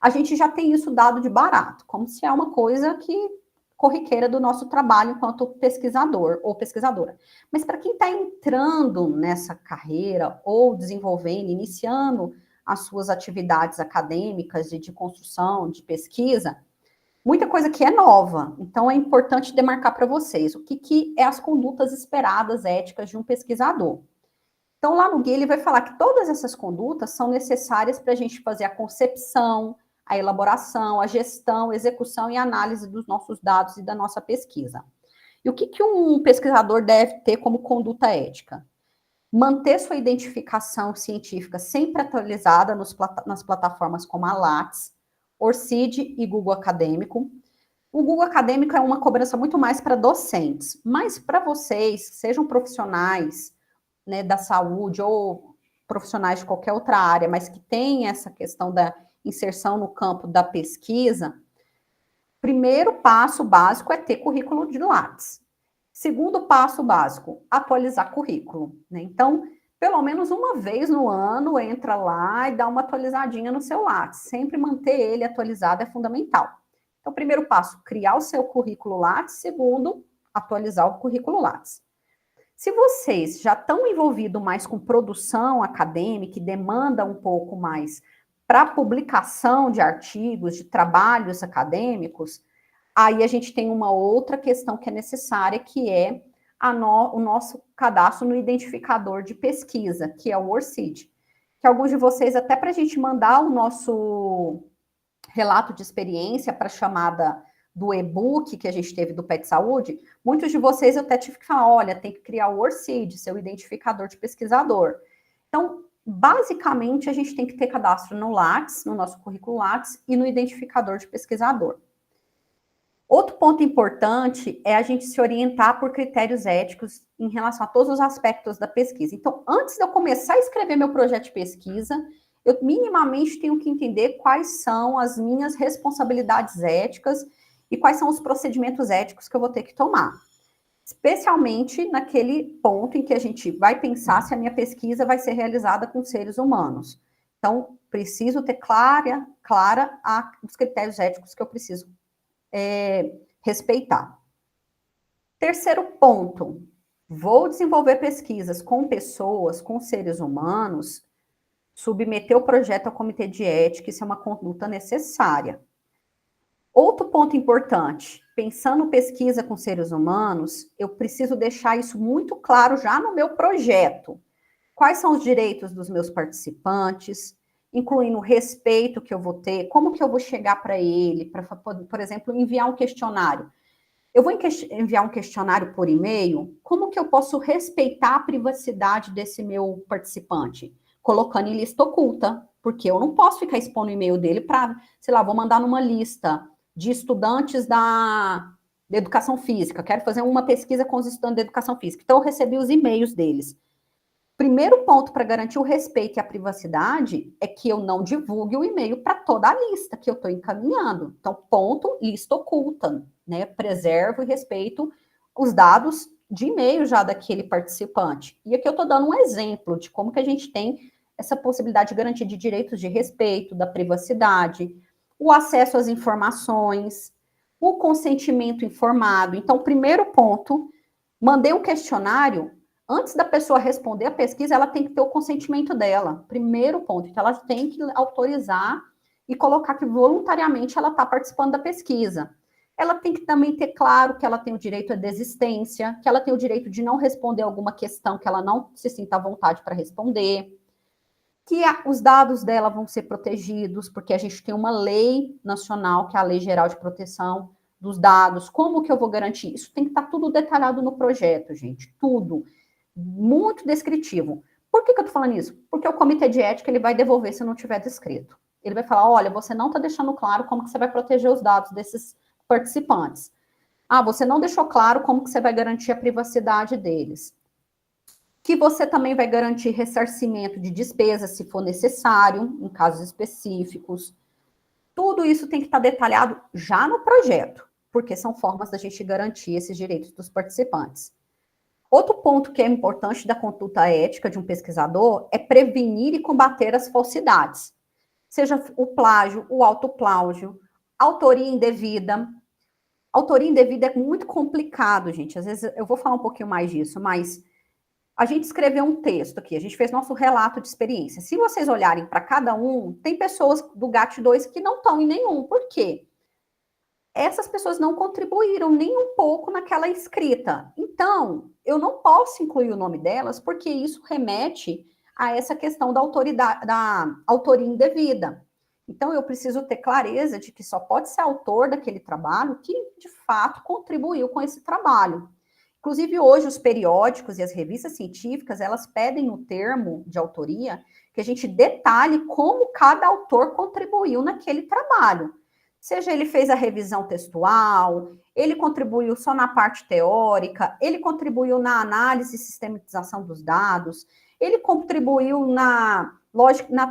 a gente já tem isso dado de barato, como se é uma coisa que corriqueira do nosso trabalho enquanto pesquisador ou pesquisadora. Mas para quem está entrando nessa carreira ou desenvolvendo, iniciando as suas atividades acadêmicas de construção, de pesquisa, muita coisa que é nova. Então, é importante demarcar para vocês o que é as condutas esperadas éticas de um pesquisador. Então, lá no guia, ele vai falar que todas essas condutas são necessárias para a gente fazer a concepção, a elaboração, a gestão, execução e análise dos nossos dados e da nossa pesquisa. E o que um pesquisador deve ter como conduta ética? Manter sua identificação científica sempre atualizada nas plataformas como a Lattes, ORCID e Google Acadêmico. O Google Acadêmico é uma cobrança muito mais para docentes, mas para vocês, sejam profissionais, né, da saúde ou profissionais de qualquer outra área, mas que têm essa questão da inserção no campo da pesquisa, primeiro passo básico é ter currículo de Lattes. Segundo passo básico, atualizar currículo, né? Então, pelo menos uma vez no ano, entra lá e dá uma atualizadinha no seu Lattes. Sempre manter ele atualizado é fundamental. Então, primeiro passo, criar o seu currículo Lattes. Segundo, atualizar o currículo Lattes. Se vocês já estão envolvidos mais com produção acadêmica e demanda um pouco mais para publicação de artigos, de trabalhos acadêmicos, aí a gente tem uma outra questão que é necessária, que é o nosso cadastro no identificador de pesquisa, que é o ORCID. Que alguns de vocês, até para a gente mandar o nosso relato de experiência para a chamada do e-book que a gente teve do PET Saúde, muitos de vocês eu até tive que falar, olha, tem que criar o ORCID, seu identificador de pesquisador. Então, basicamente, a gente tem que ter cadastro no Lattes, no nosso currículo Lattes, e no identificador de pesquisador. Outro ponto importante é a gente se orientar por critérios éticos em relação a todos os aspectos da pesquisa. Então, antes de eu começar a escrever meu projeto de pesquisa, eu minimamente tenho que entender quais são as minhas responsabilidades éticas e quais são os procedimentos éticos que eu vou ter que tomar. Especialmente naquele ponto em que a gente vai pensar se a minha pesquisa vai ser realizada com seres humanos. Então, preciso ter clara os critérios éticos que eu preciso respeitar. Terceiro ponto, vou desenvolver pesquisas com pessoas, com seres humanos, submeter o projeto ao comitê de ética, isso é uma conduta necessária. Outro ponto importante, pensando pesquisa com seres humanos, eu preciso deixar isso muito claro já no meu projeto. Quais são os direitos dos meus participantes, incluindo o respeito que eu vou ter, como que eu vou chegar para ele, para, por exemplo, enviar um questionário. Eu vou enviar um questionário por e-mail, como que eu posso respeitar a privacidade desse meu participante? Colocando em lista oculta, porque eu não posso ficar expondo o e-mail dele para, sei lá, vou mandar numa lista de estudantes da educação física, quero fazer uma pesquisa com os estudantes da educação física, então eu recebi os e-mails deles. Primeiro ponto para garantir o respeito e a privacidade é que eu não divulgue o e-mail para toda a lista que eu estou encaminhando. Então, ponto, lista oculta, né? Preservo e respeito os dados de e-mail já daquele participante. E aqui eu estou dando um exemplo de como que a gente tem essa possibilidade de garantia de direitos de respeito, da privacidade, o acesso às informações, o consentimento informado. Então, primeiro ponto, mandei um questionário. Antes da pessoa responder a pesquisa, ela tem que ter o consentimento dela. Primeiro ponto. Então, ela tem que autorizar e colocar que voluntariamente ela está participando da pesquisa. Ela tem que também ter claro que ela tem o direito à desistência, que ela tem o direito de não responder alguma questão que ela não se sinta à vontade para responder, que os dados dela vão ser protegidos, porque a gente tem uma lei nacional, que é a Lei Geral de Proteção dos Dados. Como que eu vou garantir? Isso tem que estar tudo detalhado no projeto, gente. Tudo. Muito descritivo. Por que eu estou falando isso? Porque o comitê de ética ele vai devolver se não tiver descrito. Ele vai falar, olha, você não está deixando claro como que você vai proteger os dados desses participantes. Ah, você não deixou claro como que você vai garantir a privacidade deles. Que você também vai garantir ressarcimento de despesas, se for necessário, em casos específicos. Tudo isso tem que estar detalhado já no projeto, porque são formas da gente garantir esses direitos dos participantes. Outro ponto que é importante da conduta ética de um pesquisador é prevenir e combater as falsidades. Seja o plágio, o autoplágio, autoria indevida. Autoria indevida é muito complicado, gente. Às vezes eu vou falar um pouquinho mais disso, mas a gente escreveu um texto aqui, a gente fez nosso relato de experiência. Se vocês olharem para cada um, tem pessoas do GAT2 que não estão em nenhum. Por quê? Essas pessoas não contribuíram nem um pouco naquela escrita. Então, eu não posso incluir o nome delas, porque isso remete a essa questão da autoria indevida. Então, eu preciso ter clareza de que só pode ser autor daquele trabalho que, de fato, contribuiu com esse trabalho. Inclusive, hoje, os periódicos e as revistas científicas, elas pedem no termo de autoria que a gente detalhe como cada autor contribuiu naquele trabalho. Seja ele fez a revisão textual, ele contribuiu só na parte teórica, ele contribuiu na análise e sistematização dos dados, ele contribuiu na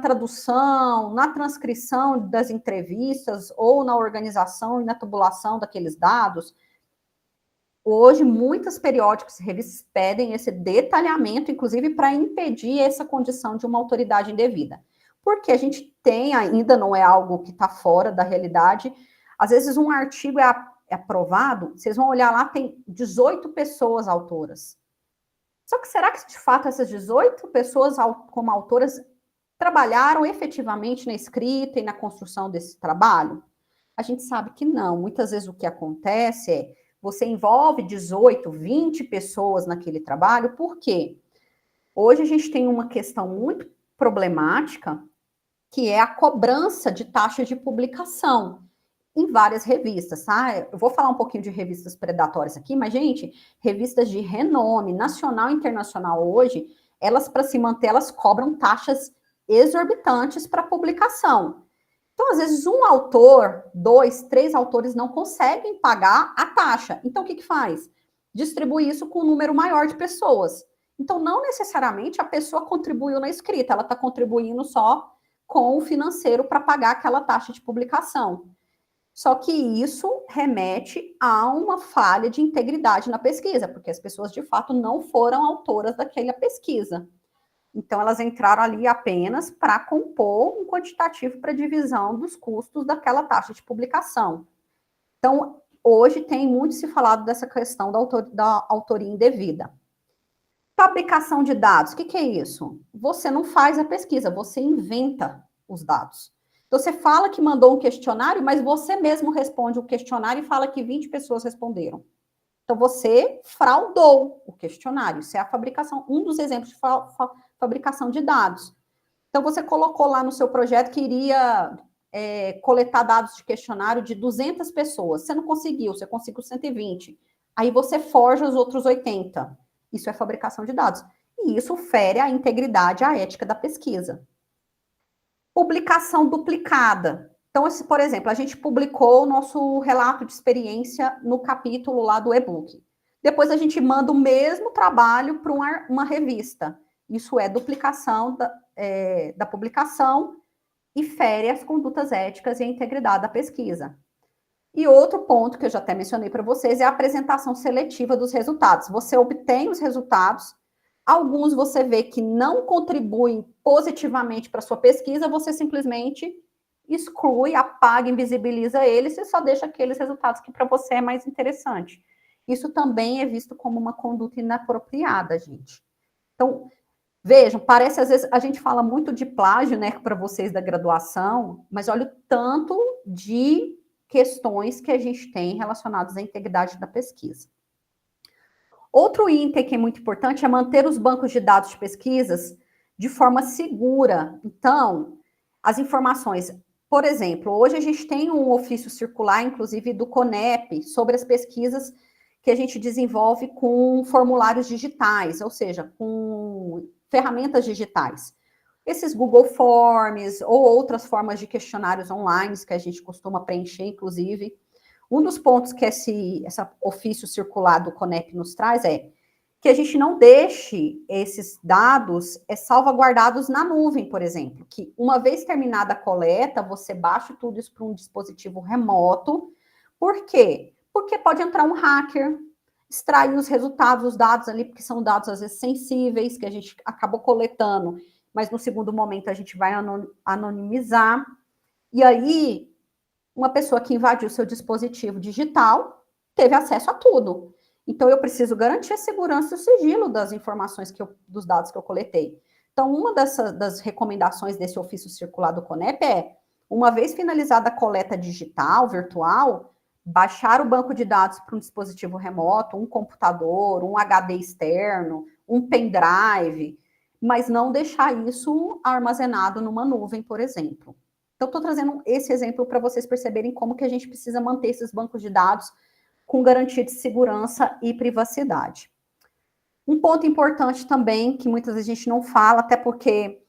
tradução, na transcrição das entrevistas ou na organização e na tabulação daqueles dados. Hoje, muitos periódicos e revistas pedem esse detalhamento, inclusive para impedir essa condição de uma autoridade indevida. Porque a gente tem, ainda não é algo que está fora da realidade, às vezes um artigo é aprovado, vocês vão olhar lá, tem 18 pessoas autoras. Só que será que, de fato, essas 18 pessoas como autoras trabalharam efetivamente na escrita e na construção desse trabalho? A gente sabe que não. Muitas vezes o que acontece é, você envolve 18, 20 pessoas naquele trabalho, por quê? Hoje a gente tem uma questão muito problemática, que é a cobrança de taxa de publicação em várias revistas, tá? Eu vou falar um pouquinho de revistas predatórias aqui, mas, gente, revistas de renome nacional e internacional hoje, elas, para se manter, elas cobram taxas exorbitantes para publicação. Então, às vezes, um autor, 2, 3 autores não conseguem pagar a taxa. Então, o que faz? Distribui isso com um número maior de pessoas. Então, não necessariamente a pessoa contribuiu na escrita, ela está contribuindo só com o financeiro para pagar aquela taxa de publicação. Só que isso remete a uma falha de integridade na pesquisa, porque as pessoas, de fato, não foram autoras daquela pesquisa. Então, elas entraram ali apenas para compor um quantitativo para divisão dos custos daquela taxa de publicação. Então, hoje tem muito se falado dessa questão da autoria indevida. Fabricação de dados, o que é isso? Você não faz a pesquisa, você inventa os dados. Então, você fala que mandou um questionário, mas você mesmo responde o questionário e fala que 20 pessoas responderam. Então, você fraudou o questionário. Isso é a fabricação, um dos exemplos de fabricação de dados. Então, você colocou lá no seu projeto que iria coletar dados de questionário de 200 pessoas. Você não conseguiu, você conseguiu 120. Aí você forja os outros 80. Isso é fabricação de dados. E isso fere a integridade, a ética da pesquisa. Publicação duplicada. Então, por exemplo, a gente publicou o nosso relato de experiência no capítulo lá do e-book. Depois a gente manda o mesmo trabalho para uma revista. Isso é duplicação da publicação e fere as condutas éticas e a integridade da pesquisa. E outro ponto que eu já até mencionei para vocês é a apresentação seletiva dos resultados. Você obtém os resultados, alguns você vê que não contribuem positivamente para a sua pesquisa, você simplesmente exclui, apaga, invisibiliza eles e só deixa aqueles resultados que para você é mais interessante. Isso também é visto como uma conduta inapropriada, gente. Então, vejam, parece às vezes a gente fala muito de plágio, né, para vocês da graduação, mas olha o tanto de questões que a gente tem relacionadas à integridade da pesquisa. Outro item que é muito importante é manter os bancos de dados de pesquisas de forma segura. Então, as informações, por exemplo, hoje a gente tem um ofício circular, inclusive do CONEP, sobre as pesquisas que a gente desenvolve com formulários digitais, ou seja, com ferramentas digitais. Esses Google Forms ou outras formas de questionários online que a gente costuma preencher, inclusive. Um dos pontos que esse ofício circular do CONEP nos traz é que a gente não deixe esses dados salvaguardados na nuvem, por exemplo, que uma vez terminada a coleta, você baixa tudo isso para um dispositivo remoto. Por quê? Porque pode entrar um hacker, extrair os resultados, os dados ali, porque são dados às vezes sensíveis, que a gente acabou coletando, mas no segundo momento a gente vai anonimizar. E aí, uma pessoa que invadiu seu dispositivo digital teve acesso a tudo. Então, eu preciso garantir a segurança e o sigilo das informações, dos dados que eu coletei. Então, uma das recomendações desse ofício circular do CONEP é, uma vez finalizada a coleta digital, virtual, baixar o banco de dados para um dispositivo remoto, um computador, um HD externo, um pendrive, mas não deixar isso armazenado numa nuvem, por exemplo. Então, estou trazendo esse exemplo para vocês perceberem como que a gente precisa manter esses bancos de dados com garantia de segurança e privacidade. Um ponto importante também, que muitas vezes a gente não fala, até porque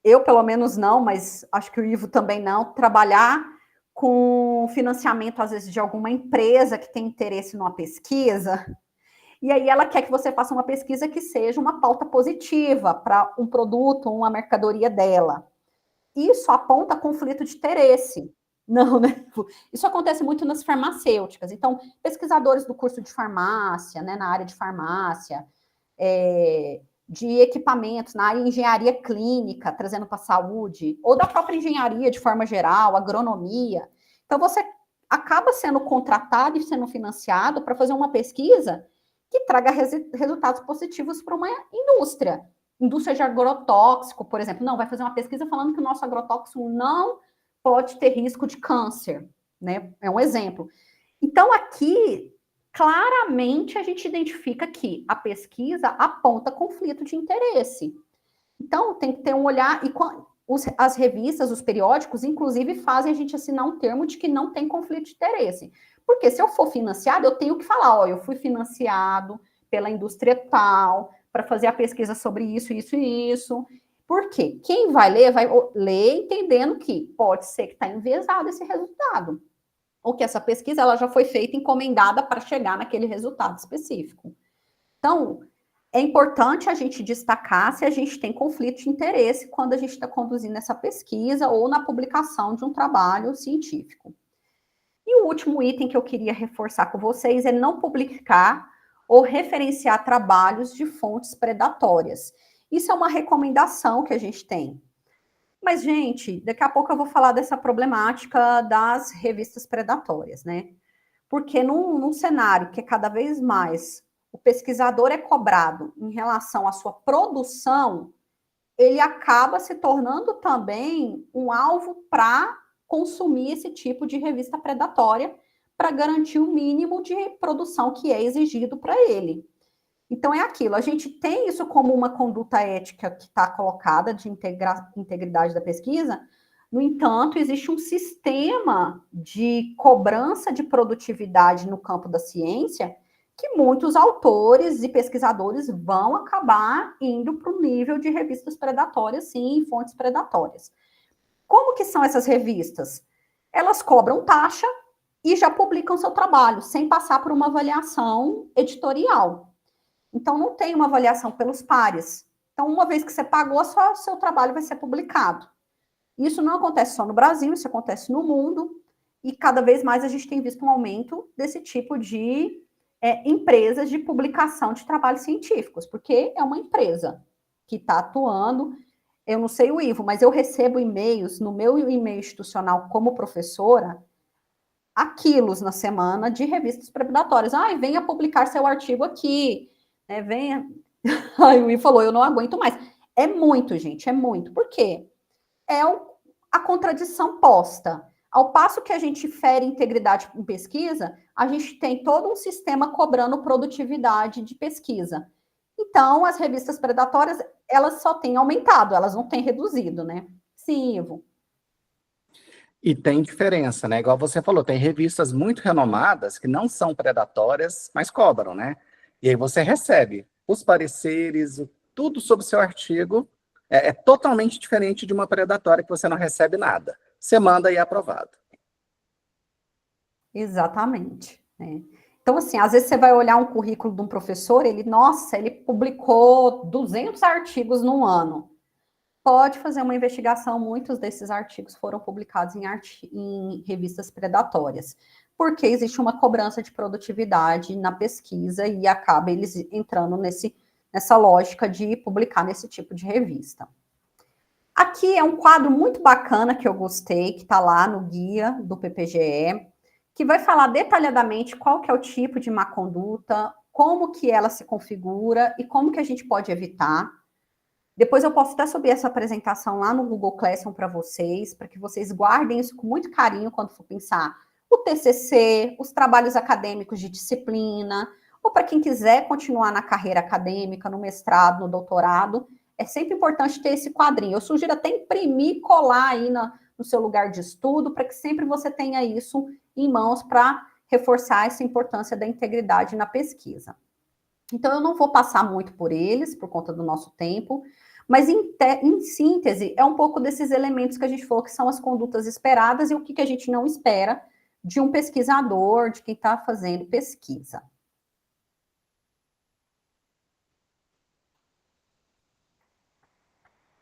eu, pelo menos, não, mas acho que o Ivo também não, trabalhar com financiamento, às vezes, de alguma empresa que tem interesse numa pesquisa, e aí ela quer que você faça uma pesquisa que seja uma pauta positiva para um produto, uma mercadoria dela. Isso aponta conflito de interesse. Não, né? Isso acontece muito nas farmacêuticas. Então, pesquisadores do curso de farmácia, né, na área de farmácia, de equipamentos, na área de engenharia clínica, trazendo para a saúde, ou da própria engenharia de forma geral, agronomia. Então, você acaba sendo contratado e sendo financiado para fazer uma pesquisa que traga resultados positivos para uma indústria. Indústria de agrotóxico, por exemplo. Não, vai fazer uma pesquisa falando que o nosso agrotóxico não pode ter risco de câncer, né? É um exemplo. Então, aqui, claramente, a gente identifica que a pesquisa aponta conflito de interesse. Então, tem que ter um olhar, e as revistas, os periódicos, inclusive, fazem a gente assinar um termo de que não tem conflito de interesse. Porque se eu for financiado, eu tenho que falar, ó, eu fui financiado pela indústria tal, para fazer a pesquisa sobre isso, isso e isso. Por quê? Quem vai ler entendendo que pode ser que está enviesado esse resultado. Ou que essa pesquisa ela já foi feita, encomendada para chegar naquele resultado específico. Então, é importante a gente destacar se a gente tem conflito de interesse quando a gente está conduzindo essa pesquisa ou na publicação de um trabalho científico. E o último item que eu queria reforçar com vocês é não publicar ou referenciar trabalhos de fontes predatórias. Isso é uma recomendação que a gente tem. Mas, gente, daqui a pouco eu vou falar dessa problemática das revistas predatórias, né? Porque num cenário que cada vez mais o pesquisador é cobrado em relação à sua produção, ele acaba se tornando também um alvo para consumir esse tipo de revista predatória para garantir o mínimo de produção que é exigido para ele. Então, é aquilo, a gente tem isso como uma conduta ética que está colocada de integridade da pesquisa, no entanto, existe um sistema de cobrança de produtividade no campo da ciência que muitos autores e pesquisadores vão acabar indo para o nível de revistas predatórias, sim, fontes predatórias. Como que são essas revistas? Elas cobram taxa e já publicam seu trabalho, sem passar por uma avaliação editorial. Então, não tem uma avaliação pelos pares. Então, uma vez que você pagou, só o seu trabalho vai ser publicado. Isso não acontece só no Brasil, isso acontece no mundo, e cada vez mais a gente tem visto um aumento desse tipo de empresas de publicação de trabalhos científicos, porque é uma empresa que está atuando. Eu não sei o Ivo, mas eu recebo e-mails no meu e-mail institucional como professora, há quilos na semana de revistas predatórias. Venha publicar seu artigo aqui, né? Venha. Aí o Ivo falou, eu não aguento mais. É muito, gente, é muito. Por quê? A contradição posta. Ao passo que a gente fere integridade em pesquisa, a gente tem todo um sistema cobrando produtividade de pesquisa. Então, as revistas predatórias, elas só têm aumentado, elas não têm reduzido, né? Sim, Ivo. E tem diferença, né? Igual você falou, tem revistas muito renomadas que não são predatórias, mas cobram, né? E aí você recebe os pareceres, tudo sobre o seu artigo, é totalmente diferente de uma predatória que você não recebe nada. Você manda e é aprovado. Exatamente. Né? Então, assim, às vezes você vai olhar um currículo de um professor, ele publicou 200 artigos num ano. Pode fazer uma investigação, muitos desses artigos foram publicados em revistas predatórias, porque existe uma cobrança de produtividade na pesquisa e acaba eles entrando nessa lógica de publicar nesse tipo de revista. Aqui é um quadro muito bacana que eu gostei, que está lá no guia do PPGE, que vai falar detalhadamente qual que é o tipo de má conduta, como que ela se configura e como que a gente pode evitar. Depois eu posso até subir essa apresentação lá no Google Classroom para que vocês guardem isso com muito carinho quando for pensar o TCC, os trabalhos acadêmicos de disciplina, ou para quem quiser continuar na carreira acadêmica, no mestrado, no doutorado, é sempre importante ter esse quadrinho. Eu sugiro até imprimir e colar aí no seu lugar de estudo, para que sempre você tenha isso em mãos para reforçar essa importância da integridade na pesquisa. Então, eu não vou passar muito por eles, por conta do nosso tempo, mas, em síntese, é um pouco desses elementos que a gente falou que são as condutas esperadas e o que a gente não espera de um pesquisador, de quem está fazendo pesquisa.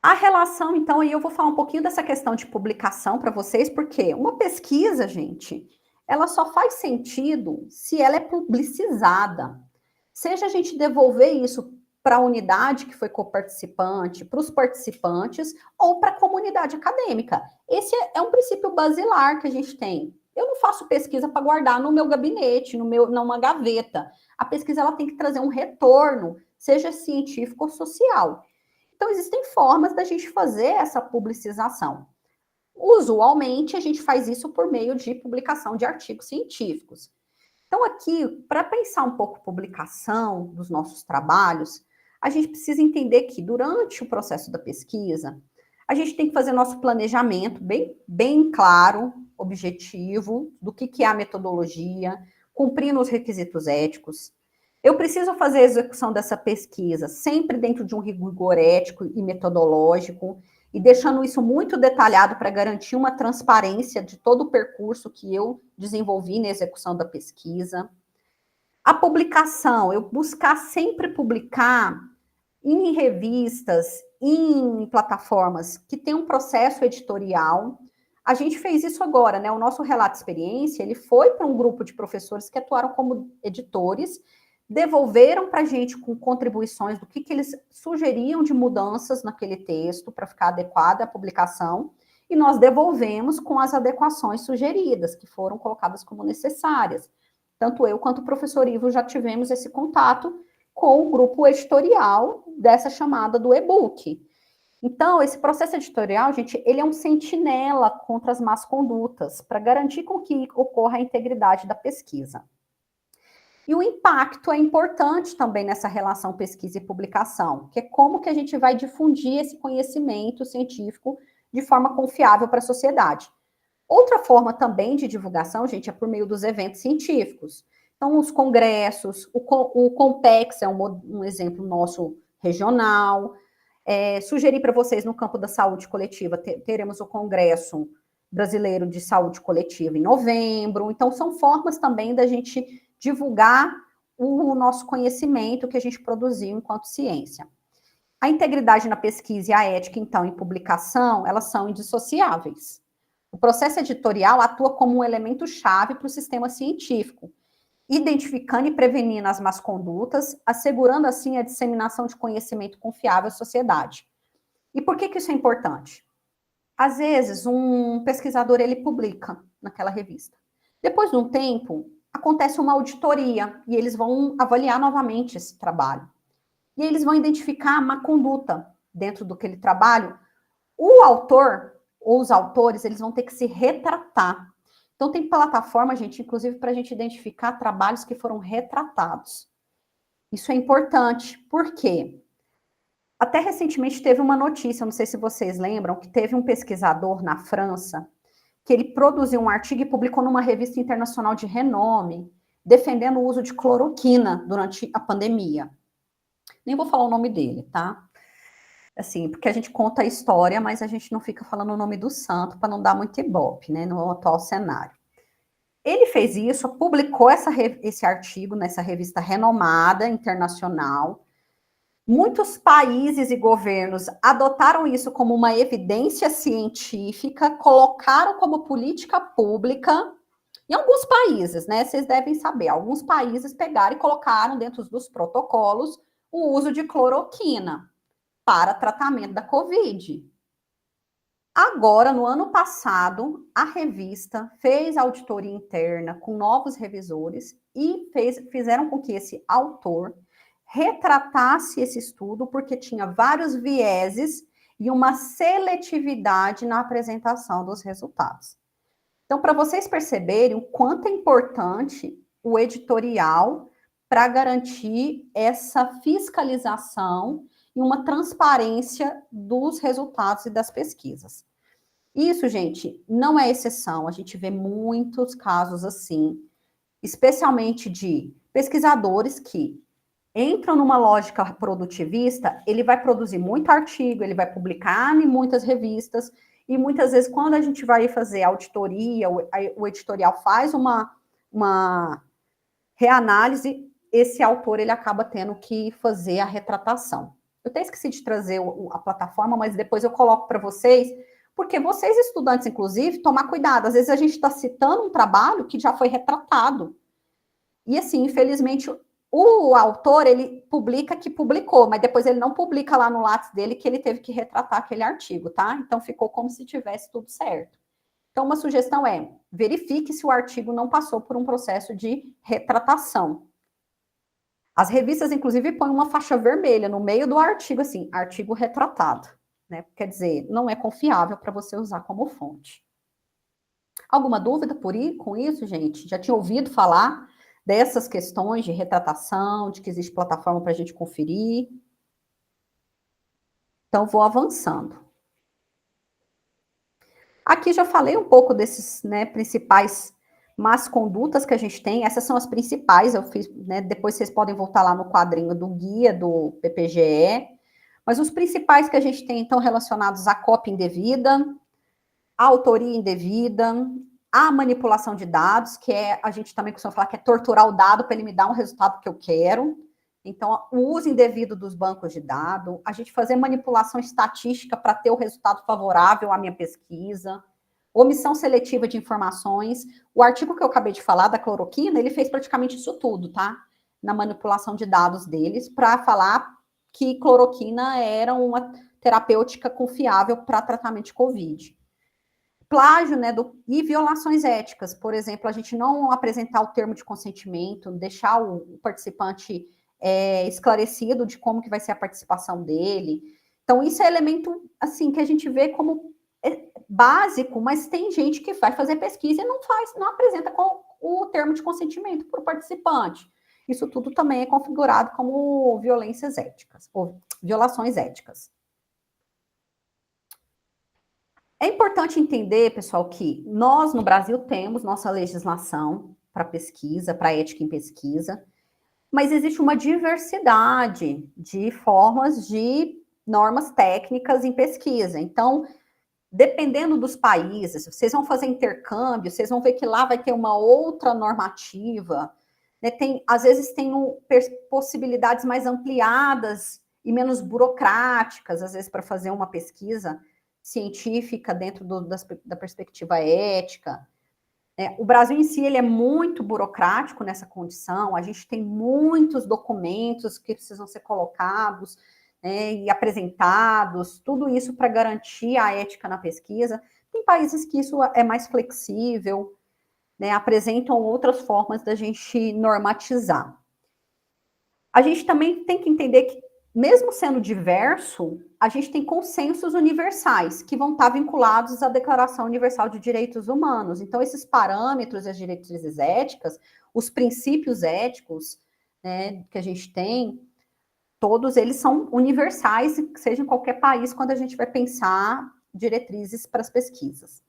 A relação, então, aí eu vou falar um pouquinho dessa questão de publicação para vocês, porque uma pesquisa, gente, ela só faz sentido se ela é publicizada. Seja a gente devolver isso para a unidade que foi coparticipante, para os participantes, ou para a comunidade acadêmica. Esse é um princípio basilar que a gente tem. Eu não faço pesquisa para guardar no meu gabinete, numa gaveta. A pesquisa ela tem que trazer um retorno, seja científico ou social. Então, existem formas da gente fazer essa publicização. Usualmente, a gente faz isso por meio de publicação de artigos científicos. Então, aqui, para pensar um pouco a publicação dos nossos trabalhos, a gente precisa entender que, durante o processo da pesquisa, a gente tem que fazer nosso planejamento bem claro, objetivo, do que é a metodologia, cumprindo os requisitos éticos. Eu preciso fazer a execução dessa pesquisa sempre dentro de um rigor ético e metodológico, e deixando isso muito detalhado para garantir uma transparência de todo o percurso que eu desenvolvi na execução da pesquisa. A publicação, eu buscar sempre publicar em revistas, em plataformas que tem um processo editorial. A gente fez isso agora, né? O nosso relato de experiência, ele foi para um grupo de professores que atuaram como editores, devolveram para a gente com contribuições do que eles sugeriam de mudanças naquele texto para ficar adequada à publicação, e nós devolvemos com as adequações sugeridas, que foram colocadas como necessárias. Tanto eu quanto o professor Ivo já tivemos esse contato com o grupo editorial dessa chamada do e-book. Então, esse processo editorial, gente, ele é um sentinela contra as más condutas, para garantir com que ocorra a integridade da pesquisa. E o impacto é importante também nessa relação pesquisa e publicação, que é como que a gente vai difundir esse conhecimento científico de forma confiável para a sociedade. Outra forma também de divulgação, gente, é por meio dos eventos científicos. Então, os congressos, o Compex é um exemplo nosso regional. Sugeri para vocês, no campo da saúde coletiva, teremos o Congresso Brasileiro de Saúde Coletiva em novembro. Então, são formas também da gente divulgar o nosso conhecimento que a gente produziu enquanto ciência. A integridade na pesquisa e a ética, então, em publicação, elas são indissociáveis. O processo editorial atua como um elemento chave para o sistema científico, identificando e prevenindo as más condutas, assegurando, assim, a disseminação de conhecimento confiável à sociedade. E por que isso é importante? Às vezes, um pesquisador, ele publica naquela revista. Depois de um tempo, acontece uma auditoria e eles vão avaliar novamente esse trabalho. E eles vão identificar a má conduta dentro daquele trabalho. O autor, ou os autores, eles vão ter que se retratar. Então, tem plataforma, gente, inclusive para a gente identificar trabalhos que foram retratados. Isso é importante, por quê? Até recentemente teve uma notícia, não sei se vocês lembram, que teve um pesquisador na França, que ele produziu um artigo e publicou numa revista internacional de renome, defendendo o uso de cloroquina durante a pandemia. Nem vou falar o nome dele, tá? Assim, porque a gente conta a história, mas a gente não fica falando o nome do santo para não dar muito ibope, né, no atual cenário. Ele fez isso, publicou esse artigo nessa revista renomada, internacional. Muitos países e governos adotaram isso como uma evidência científica, colocaram como política pública. Em alguns países, né, vocês devem saber, alguns países pegaram e colocaram dentro dos protocolos o uso de cloroquina para tratamento da Covid. Agora, no ano passado, a revista fez auditoria interna com novos revisores e fizeram com que esse autor retratasse esse estudo, porque tinha vários vieses e uma seletividade na apresentação dos resultados. Então, para vocês perceberem o quanto é importante o editorial para garantir essa fiscalização e uma transparência dos resultados e das pesquisas. Isso, gente, não é exceção. A gente vê muitos casos assim, especialmente de pesquisadores que entram numa lógica produtivista, ele vai produzir muito artigo, ele vai publicar em muitas revistas, e muitas vezes, quando a gente vai fazer auditoria, o editorial faz uma reanálise, esse autor ele acaba tendo que fazer a retratação. Eu até esqueci de trazer a plataforma, mas depois eu coloco para vocês, porque vocês, estudantes, inclusive, tomar cuidado. Às vezes a gente está citando um trabalho que já foi retratado. E assim, infelizmente, o autor, ele publica que publicou, mas depois ele não publica lá no Lattes dele que ele teve que retratar aquele artigo, tá? Então, ficou como se tivesse tudo certo. Então, uma sugestão é, verifique se o artigo não passou por um processo de retratação. As revistas, inclusive, põem uma faixa vermelha no meio do artigo, assim, artigo retratado, né? Quer dizer, não é confiável para você usar como fonte. Alguma dúvida com isso, gente? Já tinha ouvido falar dessas questões de retratação, de que existe plataforma para a gente conferir? Então, vou avançando. Aqui já falei um pouco desses, né, principais más condutas que a gente tem. Essas são as principais, eu fiz, né, depois vocês podem voltar lá no quadrinho do guia do PPGE. Mas os principais que a gente tem, então, relacionados à cópia indevida, à autoria indevida, a manipulação de dados, que a gente também costuma falar que é torturar o dado para ele me dar um resultado que eu quero. Então, o uso indevido dos bancos de dados, a gente fazer manipulação estatística para ter o resultado favorável à minha pesquisa, omissão seletiva de informações. O artigo que eu acabei de falar, da cloroquina, ele fez praticamente isso tudo, tá? Na manipulação de dados deles, para falar que cloroquina era uma terapêutica confiável para tratamento de Covid. Plágio, né, e violações éticas, por exemplo, a gente não apresentar o termo de consentimento, deixar o participante esclarecido de como que vai ser a participação dele. Então, isso é elemento, assim, que a gente vê como básico, mas tem gente que vai fazer pesquisa e não apresenta com o termo de consentimento para o participante. Isso tudo também é configurado como violências éticas, ou violações éticas. É importante entender, pessoal, que nós, no Brasil, temos nossa legislação para pesquisa, para ética em pesquisa, mas existe uma diversidade de formas de normas técnicas em pesquisa. Então, dependendo dos países, vocês vão fazer intercâmbio, vocês vão ver que lá vai ter uma outra normativa, né? Às vezes tem possibilidades mais ampliadas e menos burocráticas, às vezes, para fazer uma pesquisa científica dentro da perspectiva ética. O Brasil em si ele é muito burocrático nessa condição, a gente tem muitos documentos que precisam ser colocados, né, e apresentados, tudo isso para garantir a ética na pesquisa. Tem países que isso é mais flexível, né, apresentam outras formas da gente normatizar. A gente também tem que entender que, mesmo sendo diverso, a gente tem consensos universais que vão estar vinculados à Declaração Universal de Direitos Humanos. Então, esses parâmetros e as diretrizes éticas, os princípios éticos, né, que a gente tem, todos eles são universais, seja em qualquer país, quando a gente vai pensar diretrizes para as pesquisas.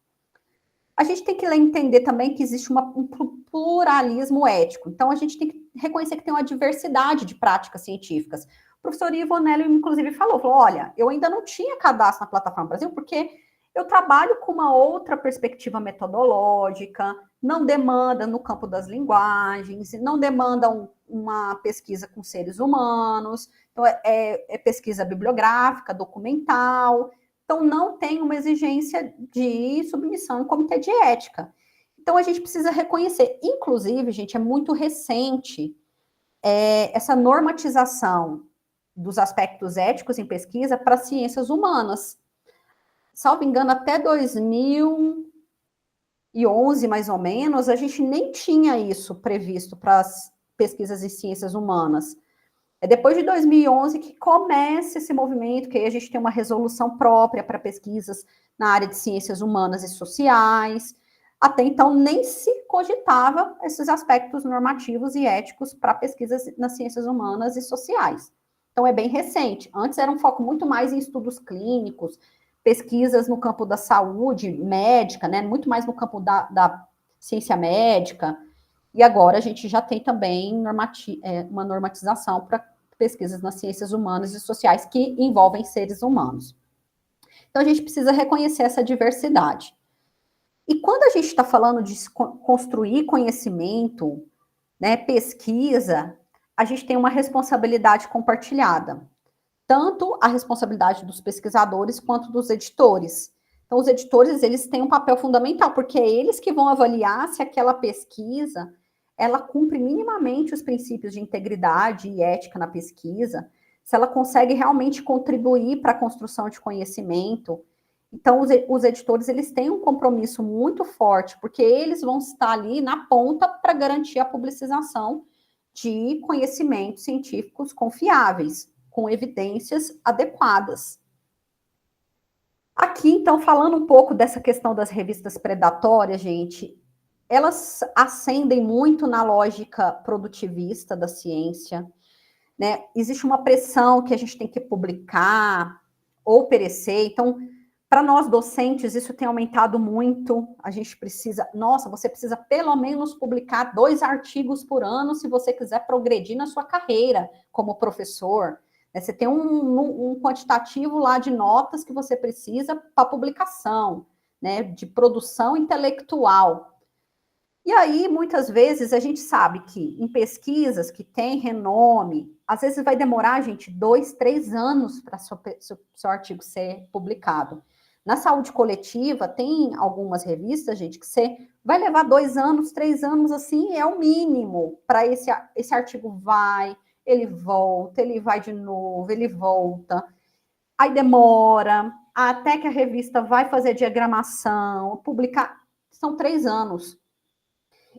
A gente tem que entender também que existe um pluralismo ético. Então, a gente tem que reconhecer que tem uma diversidade de práticas científicas. O professor Ivo Nello, inclusive, falou, olha, eu ainda não tinha cadastro na Plataforma Brasil, porque eu trabalho com uma outra perspectiva metodológica, não demanda no campo das linguagens, não demanda uma pesquisa com seres humanos, então é pesquisa bibliográfica, documental, então não tem uma exigência de submissão em comitê de ética. Então a gente precisa reconhecer, inclusive, gente, é muito recente essa normatização dos aspectos éticos em pesquisa para ciências humanas. Salvo engano, até 2011, mais ou menos, a gente nem tinha isso previsto para as pesquisas em ciências humanas. É depois de 2011 que começa esse movimento, que aí a gente tem uma resolução própria para pesquisas na área de ciências humanas e sociais. Até então, nem se cogitava esses aspectos normativos e éticos para pesquisas nas ciências humanas e sociais. Então, é bem recente. Antes era um foco muito mais em estudos clínicos, pesquisas no campo da saúde médica, né, muito mais no campo da ciência médica, e agora a gente já tem também uma normatização para pesquisas nas ciências humanas e sociais que envolvem seres humanos. Então, a gente precisa reconhecer essa diversidade. E quando a gente está falando de construir conhecimento, né, pesquisa, a gente tem uma responsabilidade compartilhada. Tanto a responsabilidade dos pesquisadores quanto dos editores. Então, os editores, eles têm um papel fundamental, porque é eles que vão avaliar se aquela pesquisa, ela cumpre minimamente os princípios de integridade e ética na pesquisa, se ela consegue realmente contribuir para a construção de conhecimento. Então, os editores, eles têm um compromisso muito forte, porque eles vão estar ali na ponta para garantir a publicização de conhecimentos científicos confiáveis, com evidências adequadas. Aqui, então, falando um pouco dessa questão das revistas predatórias, gente, elas ascendem muito na lógica produtivista da ciência, né? Existe uma pressão que a gente tem que publicar ou perecer. Então, para nós docentes, isso tem aumentado muito. A gente precisa, você precisa pelo menos publicar 2 artigos por ano se você quiser progredir na sua carreira como professor. Você tem um quantitativo lá de notas que você precisa para publicação, né, de produção intelectual. E aí, muitas vezes, a gente sabe que em pesquisas que têm renome, às vezes vai demorar, gente, 2, 3 anos para seu artigo ser publicado. Na saúde coletiva, tem algumas revistas, gente, que você vai levar 2 anos, 3 anos, assim, é o mínimo para esse artigo ele volta, ele vai de novo, ele volta. Aí demora, até que a revista vai fazer diagramação, publicar, são 3 anos.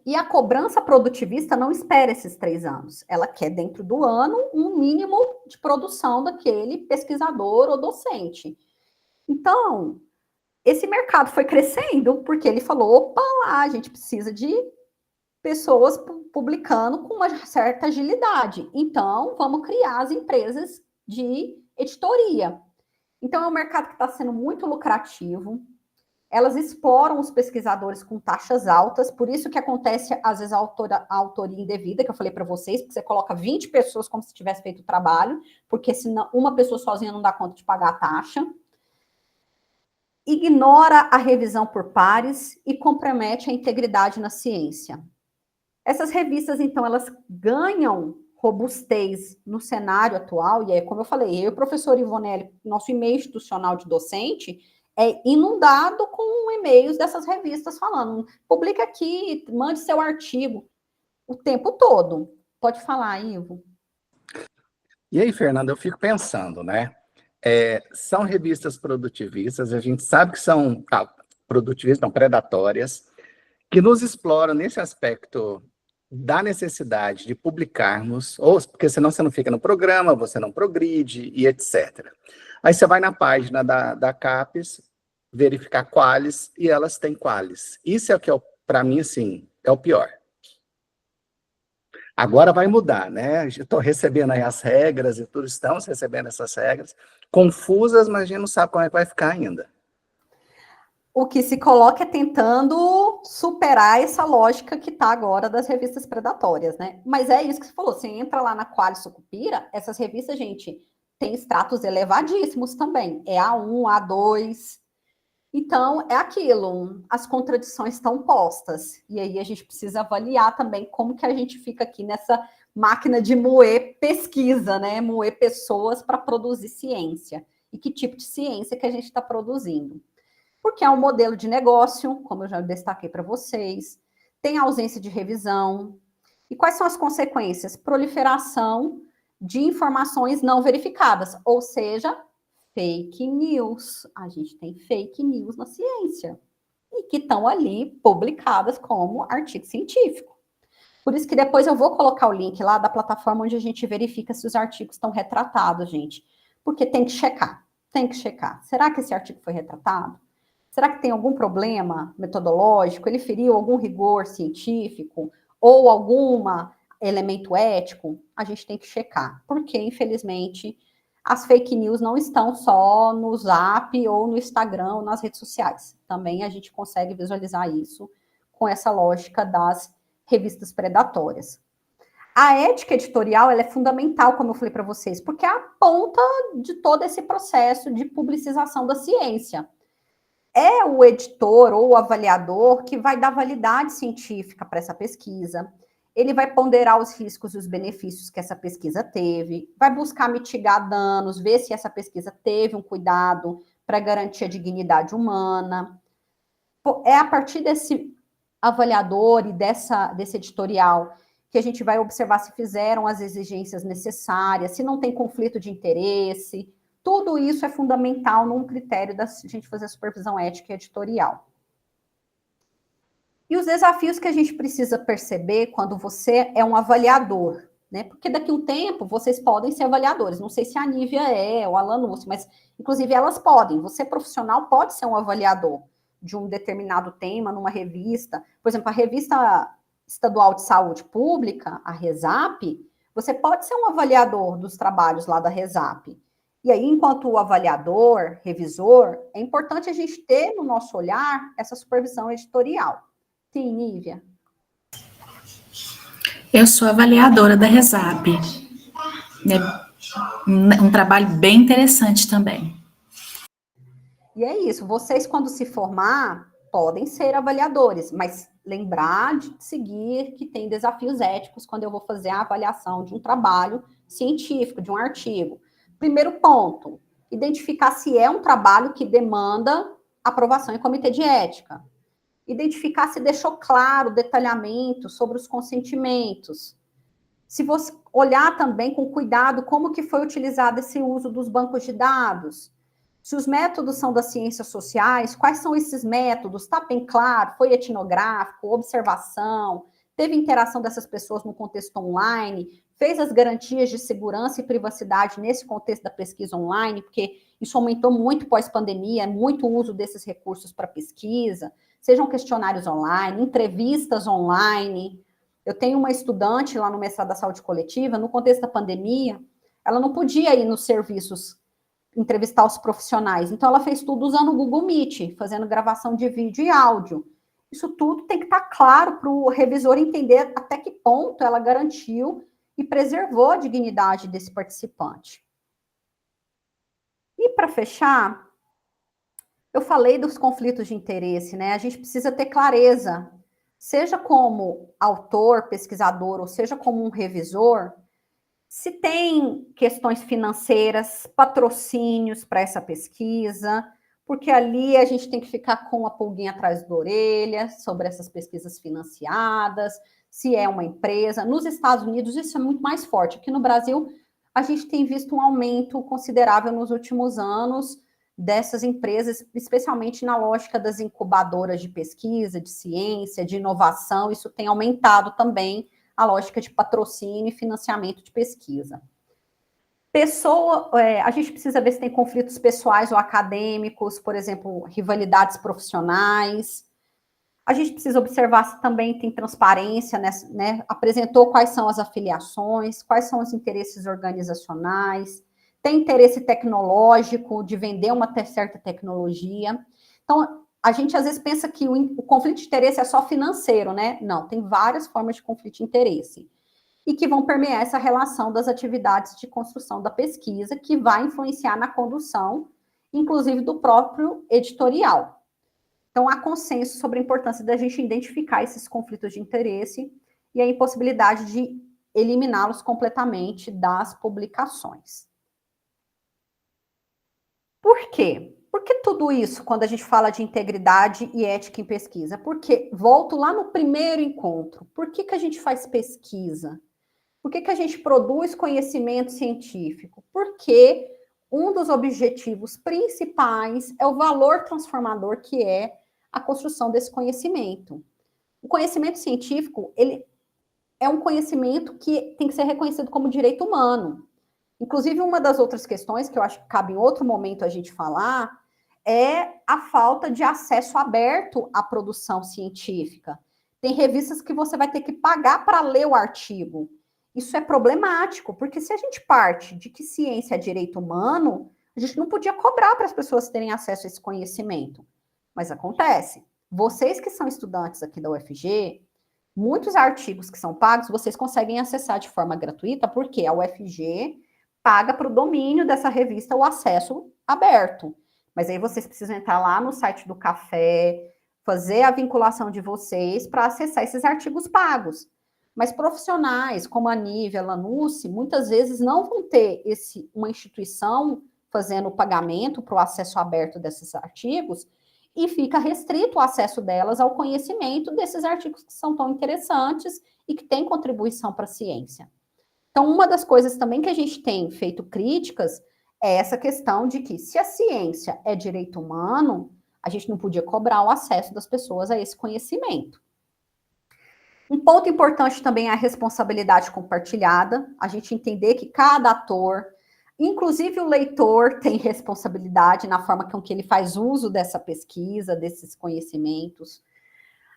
E a cobrança produtivista não espera esses 3 anos. Ela quer, dentro do ano, um mínimo de produção daquele pesquisador ou docente. Então, esse mercado foi crescendo porque ele falou, opa lá, a gente precisa de pessoas publicando com uma certa agilidade. Então, vamos criar as empresas de editoria. Então, é um mercado que está sendo muito lucrativo. Elas exploram os pesquisadores com taxas altas, por isso que acontece, às vezes, a autoria indevida, que eu falei para vocês, porque você coloca 20 pessoas como se tivesse feito o trabalho, porque senão uma pessoa sozinha não dá conta de pagar a taxa. Ignora a revisão por pares e compromete a integridade na ciência. Essas revistas, então, elas ganham robustez no cenário atual, e é como eu falei, eu e o professor Ivonelli, nosso e-mail institucional de docente, é inundado com e-mails dessas revistas falando, publica aqui, mande seu artigo, o tempo todo. Pode falar, Ivo. E aí, Fernanda, eu fico pensando, né? São revistas produtivistas, a gente sabe que são produtivistas, não, predatórias, que nos exploram nesse aspecto da necessidade de publicarmos, ou porque senão você não fica no programa, você não progride e etc. Aí você vai na página da CAPES, verificar quais, e elas têm quais. Isso é o que, para mim, assim, é o pior. Agora vai mudar, né? Estou recebendo aí as regras e tudo, estamos recebendo essas regras, confusas, mas a gente não sabe como é que vai ficar ainda. O que se coloca é tentando superar essa lógica que está agora das revistas predatórias, né? Mas é isso que você falou, você entra lá na Qualis Sucupira, essas revistas, gente, tem status elevadíssimos também, é A1, A2, então é aquilo, as contradições estão postas, e aí a gente precisa avaliar também como que a gente fica aqui nessa máquina de moer pesquisa, né? Moer pessoas para produzir ciência, e que tipo de ciência que a gente está produzindo. Porque é um modelo de negócio, como eu já destaquei para vocês, tem ausência de revisão. E quais são as consequências? Proliferação de informações não verificadas, ou seja, fake news. A gente tem fake news na ciência e que estão ali publicadas como artigo científico. Por isso que depois eu vou colocar o link lá da plataforma onde a gente verifica se os artigos estão retratados, gente. Porque tem que checar, tem que checar. Será que esse artigo foi retratado? Será que tem algum problema metodológico? Ele feriu algum rigor científico? Ou algum elemento ético? A gente tem que checar. Porque, infelizmente, as fake news não estão só no Zap ou no Instagram ou nas redes sociais. Também a gente consegue visualizar isso com essa lógica das revistas predatórias. A ética editorial ela é fundamental, como eu falei para vocês, porque é a ponta de todo esse processo de publicização da ciência. É o editor ou o avaliador que vai dar validade científica para essa pesquisa. Ele vai ponderar os riscos e os benefícios que essa pesquisa teve, vai buscar mitigar danos, ver se essa pesquisa teve um cuidado para garantir a dignidade humana. É a partir desse avaliador e desse editorial que a gente vai observar se fizeram as exigências necessárias, se não tem conflito de interesse. Tudo isso é fundamental num critério da gente fazer a supervisão ética e editorial. E os desafios que a gente precisa perceber quando você é um avaliador, né? Porque daqui a um tempo vocês podem ser avaliadores. Não sei se a Nívia ou a Lanúcia, mas inclusive elas podem. Você, profissional, pode ser um avaliador de um determinado tema numa revista. Por exemplo, a Revista Estadual de Saúde Pública, a RESAP, você pode ser um avaliador dos trabalhos lá da RESAP. E aí, enquanto avaliador, revisor, é importante a gente ter no nosso olhar essa supervisão editorial. Sim, Nívia? Eu sou avaliadora da RESAP. É um trabalho bem interessante também. E é isso, vocês quando se formar, podem ser avaliadores, mas lembrar de seguir que tem desafios éticos quando eu vou fazer a avaliação de um trabalho científico, de um artigo. Primeiro ponto, identificar se é um trabalho que demanda aprovação em comitê de ética. Identificar se deixou claro o detalhamento sobre os consentimentos. Se você olhar também com cuidado como que foi utilizado esse uso dos bancos de dados. Se os métodos são das ciências sociais, quais são esses métodos? Está bem claro? Foi etnográfico, observação, teve interação dessas pessoas no contexto online, fez as garantias de segurança e privacidade nesse contexto da pesquisa online, porque isso aumentou muito pós-pandemia, muito uso desses recursos para pesquisa, sejam questionários online, entrevistas online. Eu tenho uma estudante lá no mestrado da saúde coletiva, no contexto da pandemia, ela não podia ir nos serviços entrevistar os profissionais, então ela fez tudo usando o Google Meet, fazendo gravação de vídeo e áudio. Isso tudo tem que estar claro para o revisor entender até que ponto ela garantiu e preservou a dignidade desse participante. E para fechar, eu falei dos conflitos de interesse, né? A gente precisa ter clareza, seja como autor, pesquisador, ou seja como um revisor, se tem questões financeiras, patrocínios para essa pesquisa, porque ali a gente tem que ficar com a pulguinha atrás da orelha sobre essas pesquisas financiadas, se é uma empresa. Nos Estados Unidos isso é muito mais forte. Aqui no Brasil a gente tem visto um aumento considerável nos últimos anos dessas empresas, especialmente na lógica das incubadoras de pesquisa, de ciência, de inovação. Isso tem aumentado também a lógica de patrocínio e financiamento de pesquisa. A gente precisa ver se tem conflitos pessoais ou acadêmicos, por exemplo, rivalidades profissionais. A gente precisa observar se também tem transparência, né? Apresentou quais são as afiliações, quais são os interesses organizacionais, tem interesse tecnológico de vender uma certa tecnologia. Então, a gente às vezes pensa que o conflito de interesse é só financeiro, né? Não, tem várias formas de conflito de interesse e que vão permear essa relação das atividades de construção da pesquisa, que vai influenciar na condução, inclusive do próprio editorial. Então, há consenso sobre a importância da gente identificar esses conflitos de interesse e a impossibilidade de eliminá-los completamente das publicações. Por quê? Por que tudo isso quando a gente fala de integridade e ética em pesquisa? Porque, volto lá no primeiro encontro, por que a gente faz pesquisa? Por que a gente produz conhecimento científico? Porque um dos objetivos principais é o valor transformador que é a construção desse conhecimento. O conhecimento científico, ele é um conhecimento que tem que ser reconhecido como direito humano. Inclusive, uma das outras questões, que eu acho que cabe em outro momento a gente falar, é a falta de acesso aberto à produção científica. Tem revistas que você vai ter que pagar para ler o artigo. Isso é problemático, porque se a gente parte de que ciência é direito humano, a gente não podia cobrar para as pessoas terem acesso a esse conhecimento. Mas acontece. Vocês que são estudantes aqui da UFG, muitos artigos que são pagos, vocês conseguem acessar de forma gratuita, porque a UFG paga para o domínio dessa revista o acesso aberto. Mas aí vocês precisam entrar lá no site do Café, fazer a vinculação de vocês para acessar esses artigos pagos. Mas profissionais como a Nívia, a Lanucci, muitas vezes não vão ter uma instituição fazendo o pagamento para o acesso aberto desses artigos e fica restrito o acesso delas ao conhecimento desses artigos que são tão interessantes e que têm contribuição para a ciência. Então, uma das coisas também que a gente tem feito críticas é essa questão de que, se a ciência é direito humano, a gente não podia cobrar o acesso das pessoas a esse conhecimento. Um ponto importante também é a responsabilidade compartilhada, a gente entender que cada ator, inclusive o leitor, tem responsabilidade na forma com que ele faz uso dessa pesquisa, desses conhecimentos.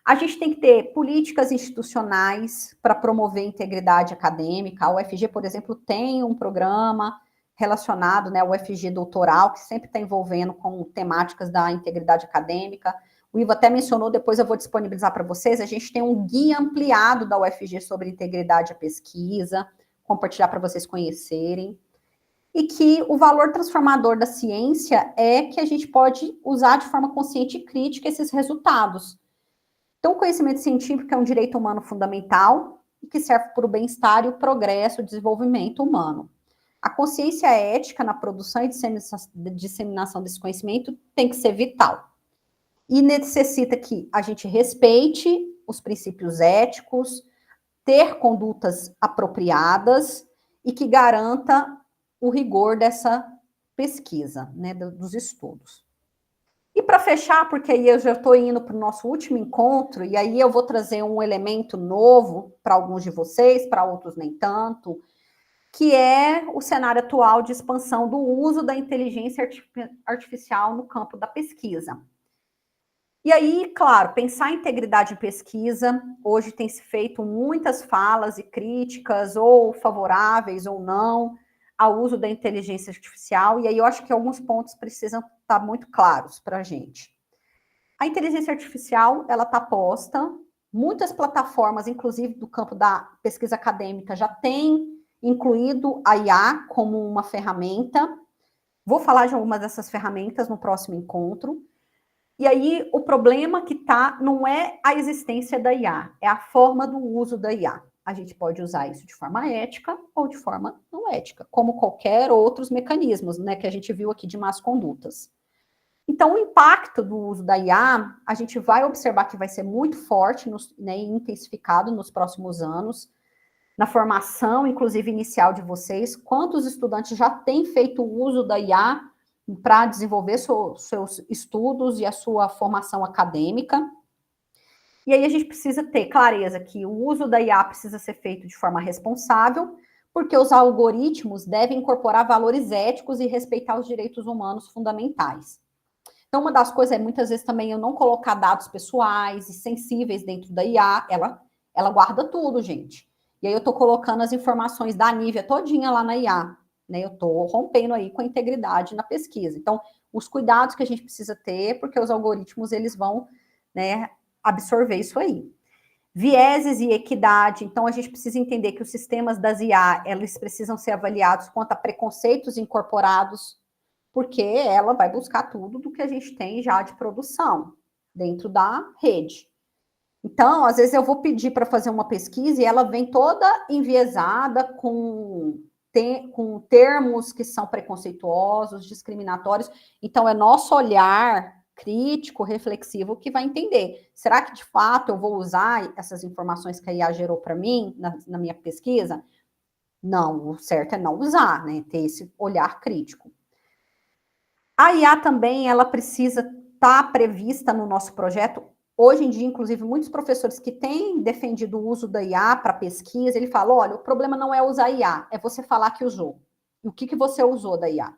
A gente tem que ter políticas institucionais para promover a integridade acadêmica. A UFG, por exemplo, tem um programa relacionado, né, ao UFG Doutoral, que sempre está envolvendo com temáticas da integridade acadêmica. O Ivo até mencionou, depois eu vou disponibilizar para vocês, a gente tem um guia ampliado da UFG sobre integridade à pesquisa, compartilhar para vocês conhecerem. E que o valor transformador da ciência é que a gente pode usar de forma consciente e crítica esses resultados. Então, o conhecimento científico é um direito humano fundamental e que serve para o bem-estar e o progresso, o desenvolvimento humano. A consciência ética na produção e disseminação desse conhecimento tem que ser vital. E necessita que a gente respeite os princípios éticos, ter condutas apropriadas e que garanta o rigor dessa pesquisa, né, dos estudos. E para fechar, porque aí eu já estou indo para o nosso último encontro, e aí eu vou trazer um elemento novo para alguns de vocês, para outros nem tanto, que é o cenário atual de expansão do uso da inteligência artificial no campo da pesquisa. E aí, claro, pensar em integridade em pesquisa, hoje tem se feito muitas falas e críticas, ou favoráveis ou não, ao uso da inteligência artificial, e aí eu acho que alguns pontos precisam estar muito claros para a gente. A inteligência artificial, ela está posta, muitas plataformas, inclusive do campo da pesquisa acadêmica, já têm incluído a IA como uma ferramenta. Vou falar de algumas dessas ferramentas no próximo encontro. E aí, o problema que está não é a existência da IA, é a forma do uso da IA. a gente pode usar isso de forma ética ou de forma não ética, como qualquer outros mecanismos, né, que a gente viu aqui de más condutas. Então, o impacto do uso da IA, a gente vai observar que vai ser muito forte, né, e intensificado nos próximos anos, na formação, inclusive inicial de vocês. Quantos estudantes já têm feito uso da IA para desenvolver seus estudos e a sua formação acadêmica? E aí a gente precisa ter clareza que o uso da IA precisa ser feito de forma responsável, porque os algoritmos devem incorporar valores éticos e respeitar os direitos humanos fundamentais. Então, uma das coisas é, muitas vezes, também eu não colocar dados pessoais e sensíveis dentro da IA, ela guarda tudo, gente. E aí eu estou colocando as informações da Nívia todinha lá na IA, né? Eu estou rompendo aí com a integridade na pesquisa. Então, os cuidados que a gente precisa ter, porque os algoritmos, eles vão, né, absorver isso aí. Vieses e equidade, então a gente precisa entender que os sistemas das IA, eles precisam ser avaliados quanto a preconceitos incorporados, porque ela vai buscar tudo do que a gente tem já de produção dentro da rede. Então, às vezes eu vou pedir para fazer uma pesquisa e ela vem toda enviesada com termos que são preconceituosos, discriminatórios. Então, é nosso olhar crítico, reflexivo, que vai entender. Será que, de fato, eu vou usar essas informações que a IA gerou para mim na minha pesquisa? Não, o certo é não usar, né? Ter esse olhar crítico. A IA também, ela precisa estar prevista no nosso projeto. Hoje em dia, inclusive, muitos professores que têm defendido o uso da IA para pesquisa, ele fala, olha, o problema não é usar IA, é você falar que usou. E o que você usou da IA?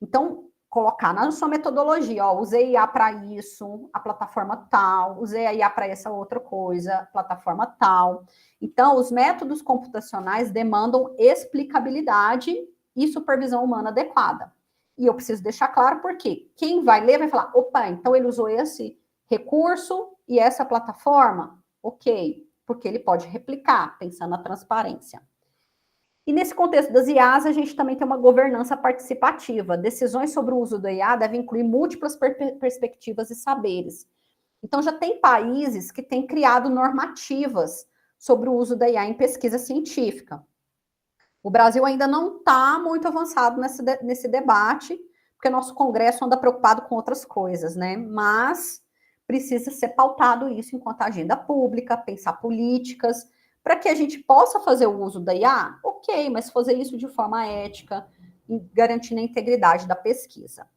Então, colocar na sua metodologia, ó, usei IA para isso, a plataforma tal, usei a IA para essa outra coisa, plataforma tal. Então, os métodos computacionais demandam explicabilidade e supervisão humana adequada. E eu preciso deixar claro porque quem vai ler vai falar, opa, então ele usou esse recurso e essa plataforma? Ok, porque ele pode replicar, pensando na transparência. E nesse contexto das IAs, a gente também tem uma governança participativa. Decisões sobre o uso da IA devem incluir múltiplas perspectivas e saberes. Então, já tem países que têm criado normativas sobre o uso da IA em pesquisa científica. O Brasil ainda não está muito avançado nesse debate, porque nosso Congresso anda preocupado com outras coisas, né? Mas precisa ser pautado isso enquanto agenda pública, pensar políticas, para que a gente possa fazer o uso da IA, ok, mas fazer isso de forma ética, garantindo a integridade da pesquisa.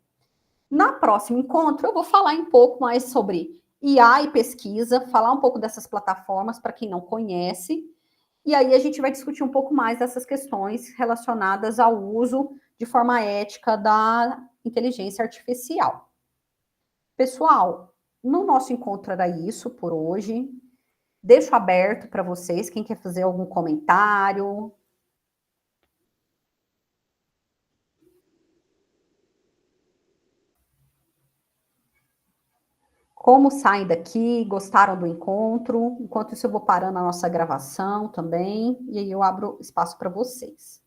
Na próximo encontro, eu vou falar um pouco mais sobre IA e pesquisa, falar um pouco dessas plataformas para quem não conhece, e aí a gente vai discutir um pouco mais dessas questões relacionadas ao uso de forma ética da inteligência artificial. Pessoal, no nosso encontro era isso por hoje. Deixo aberto para vocês, quem quer fazer algum comentário. Como saem daqui? Gostaram do encontro? Enquanto isso, eu vou parando a nossa gravação também, e aí eu abro espaço para vocês.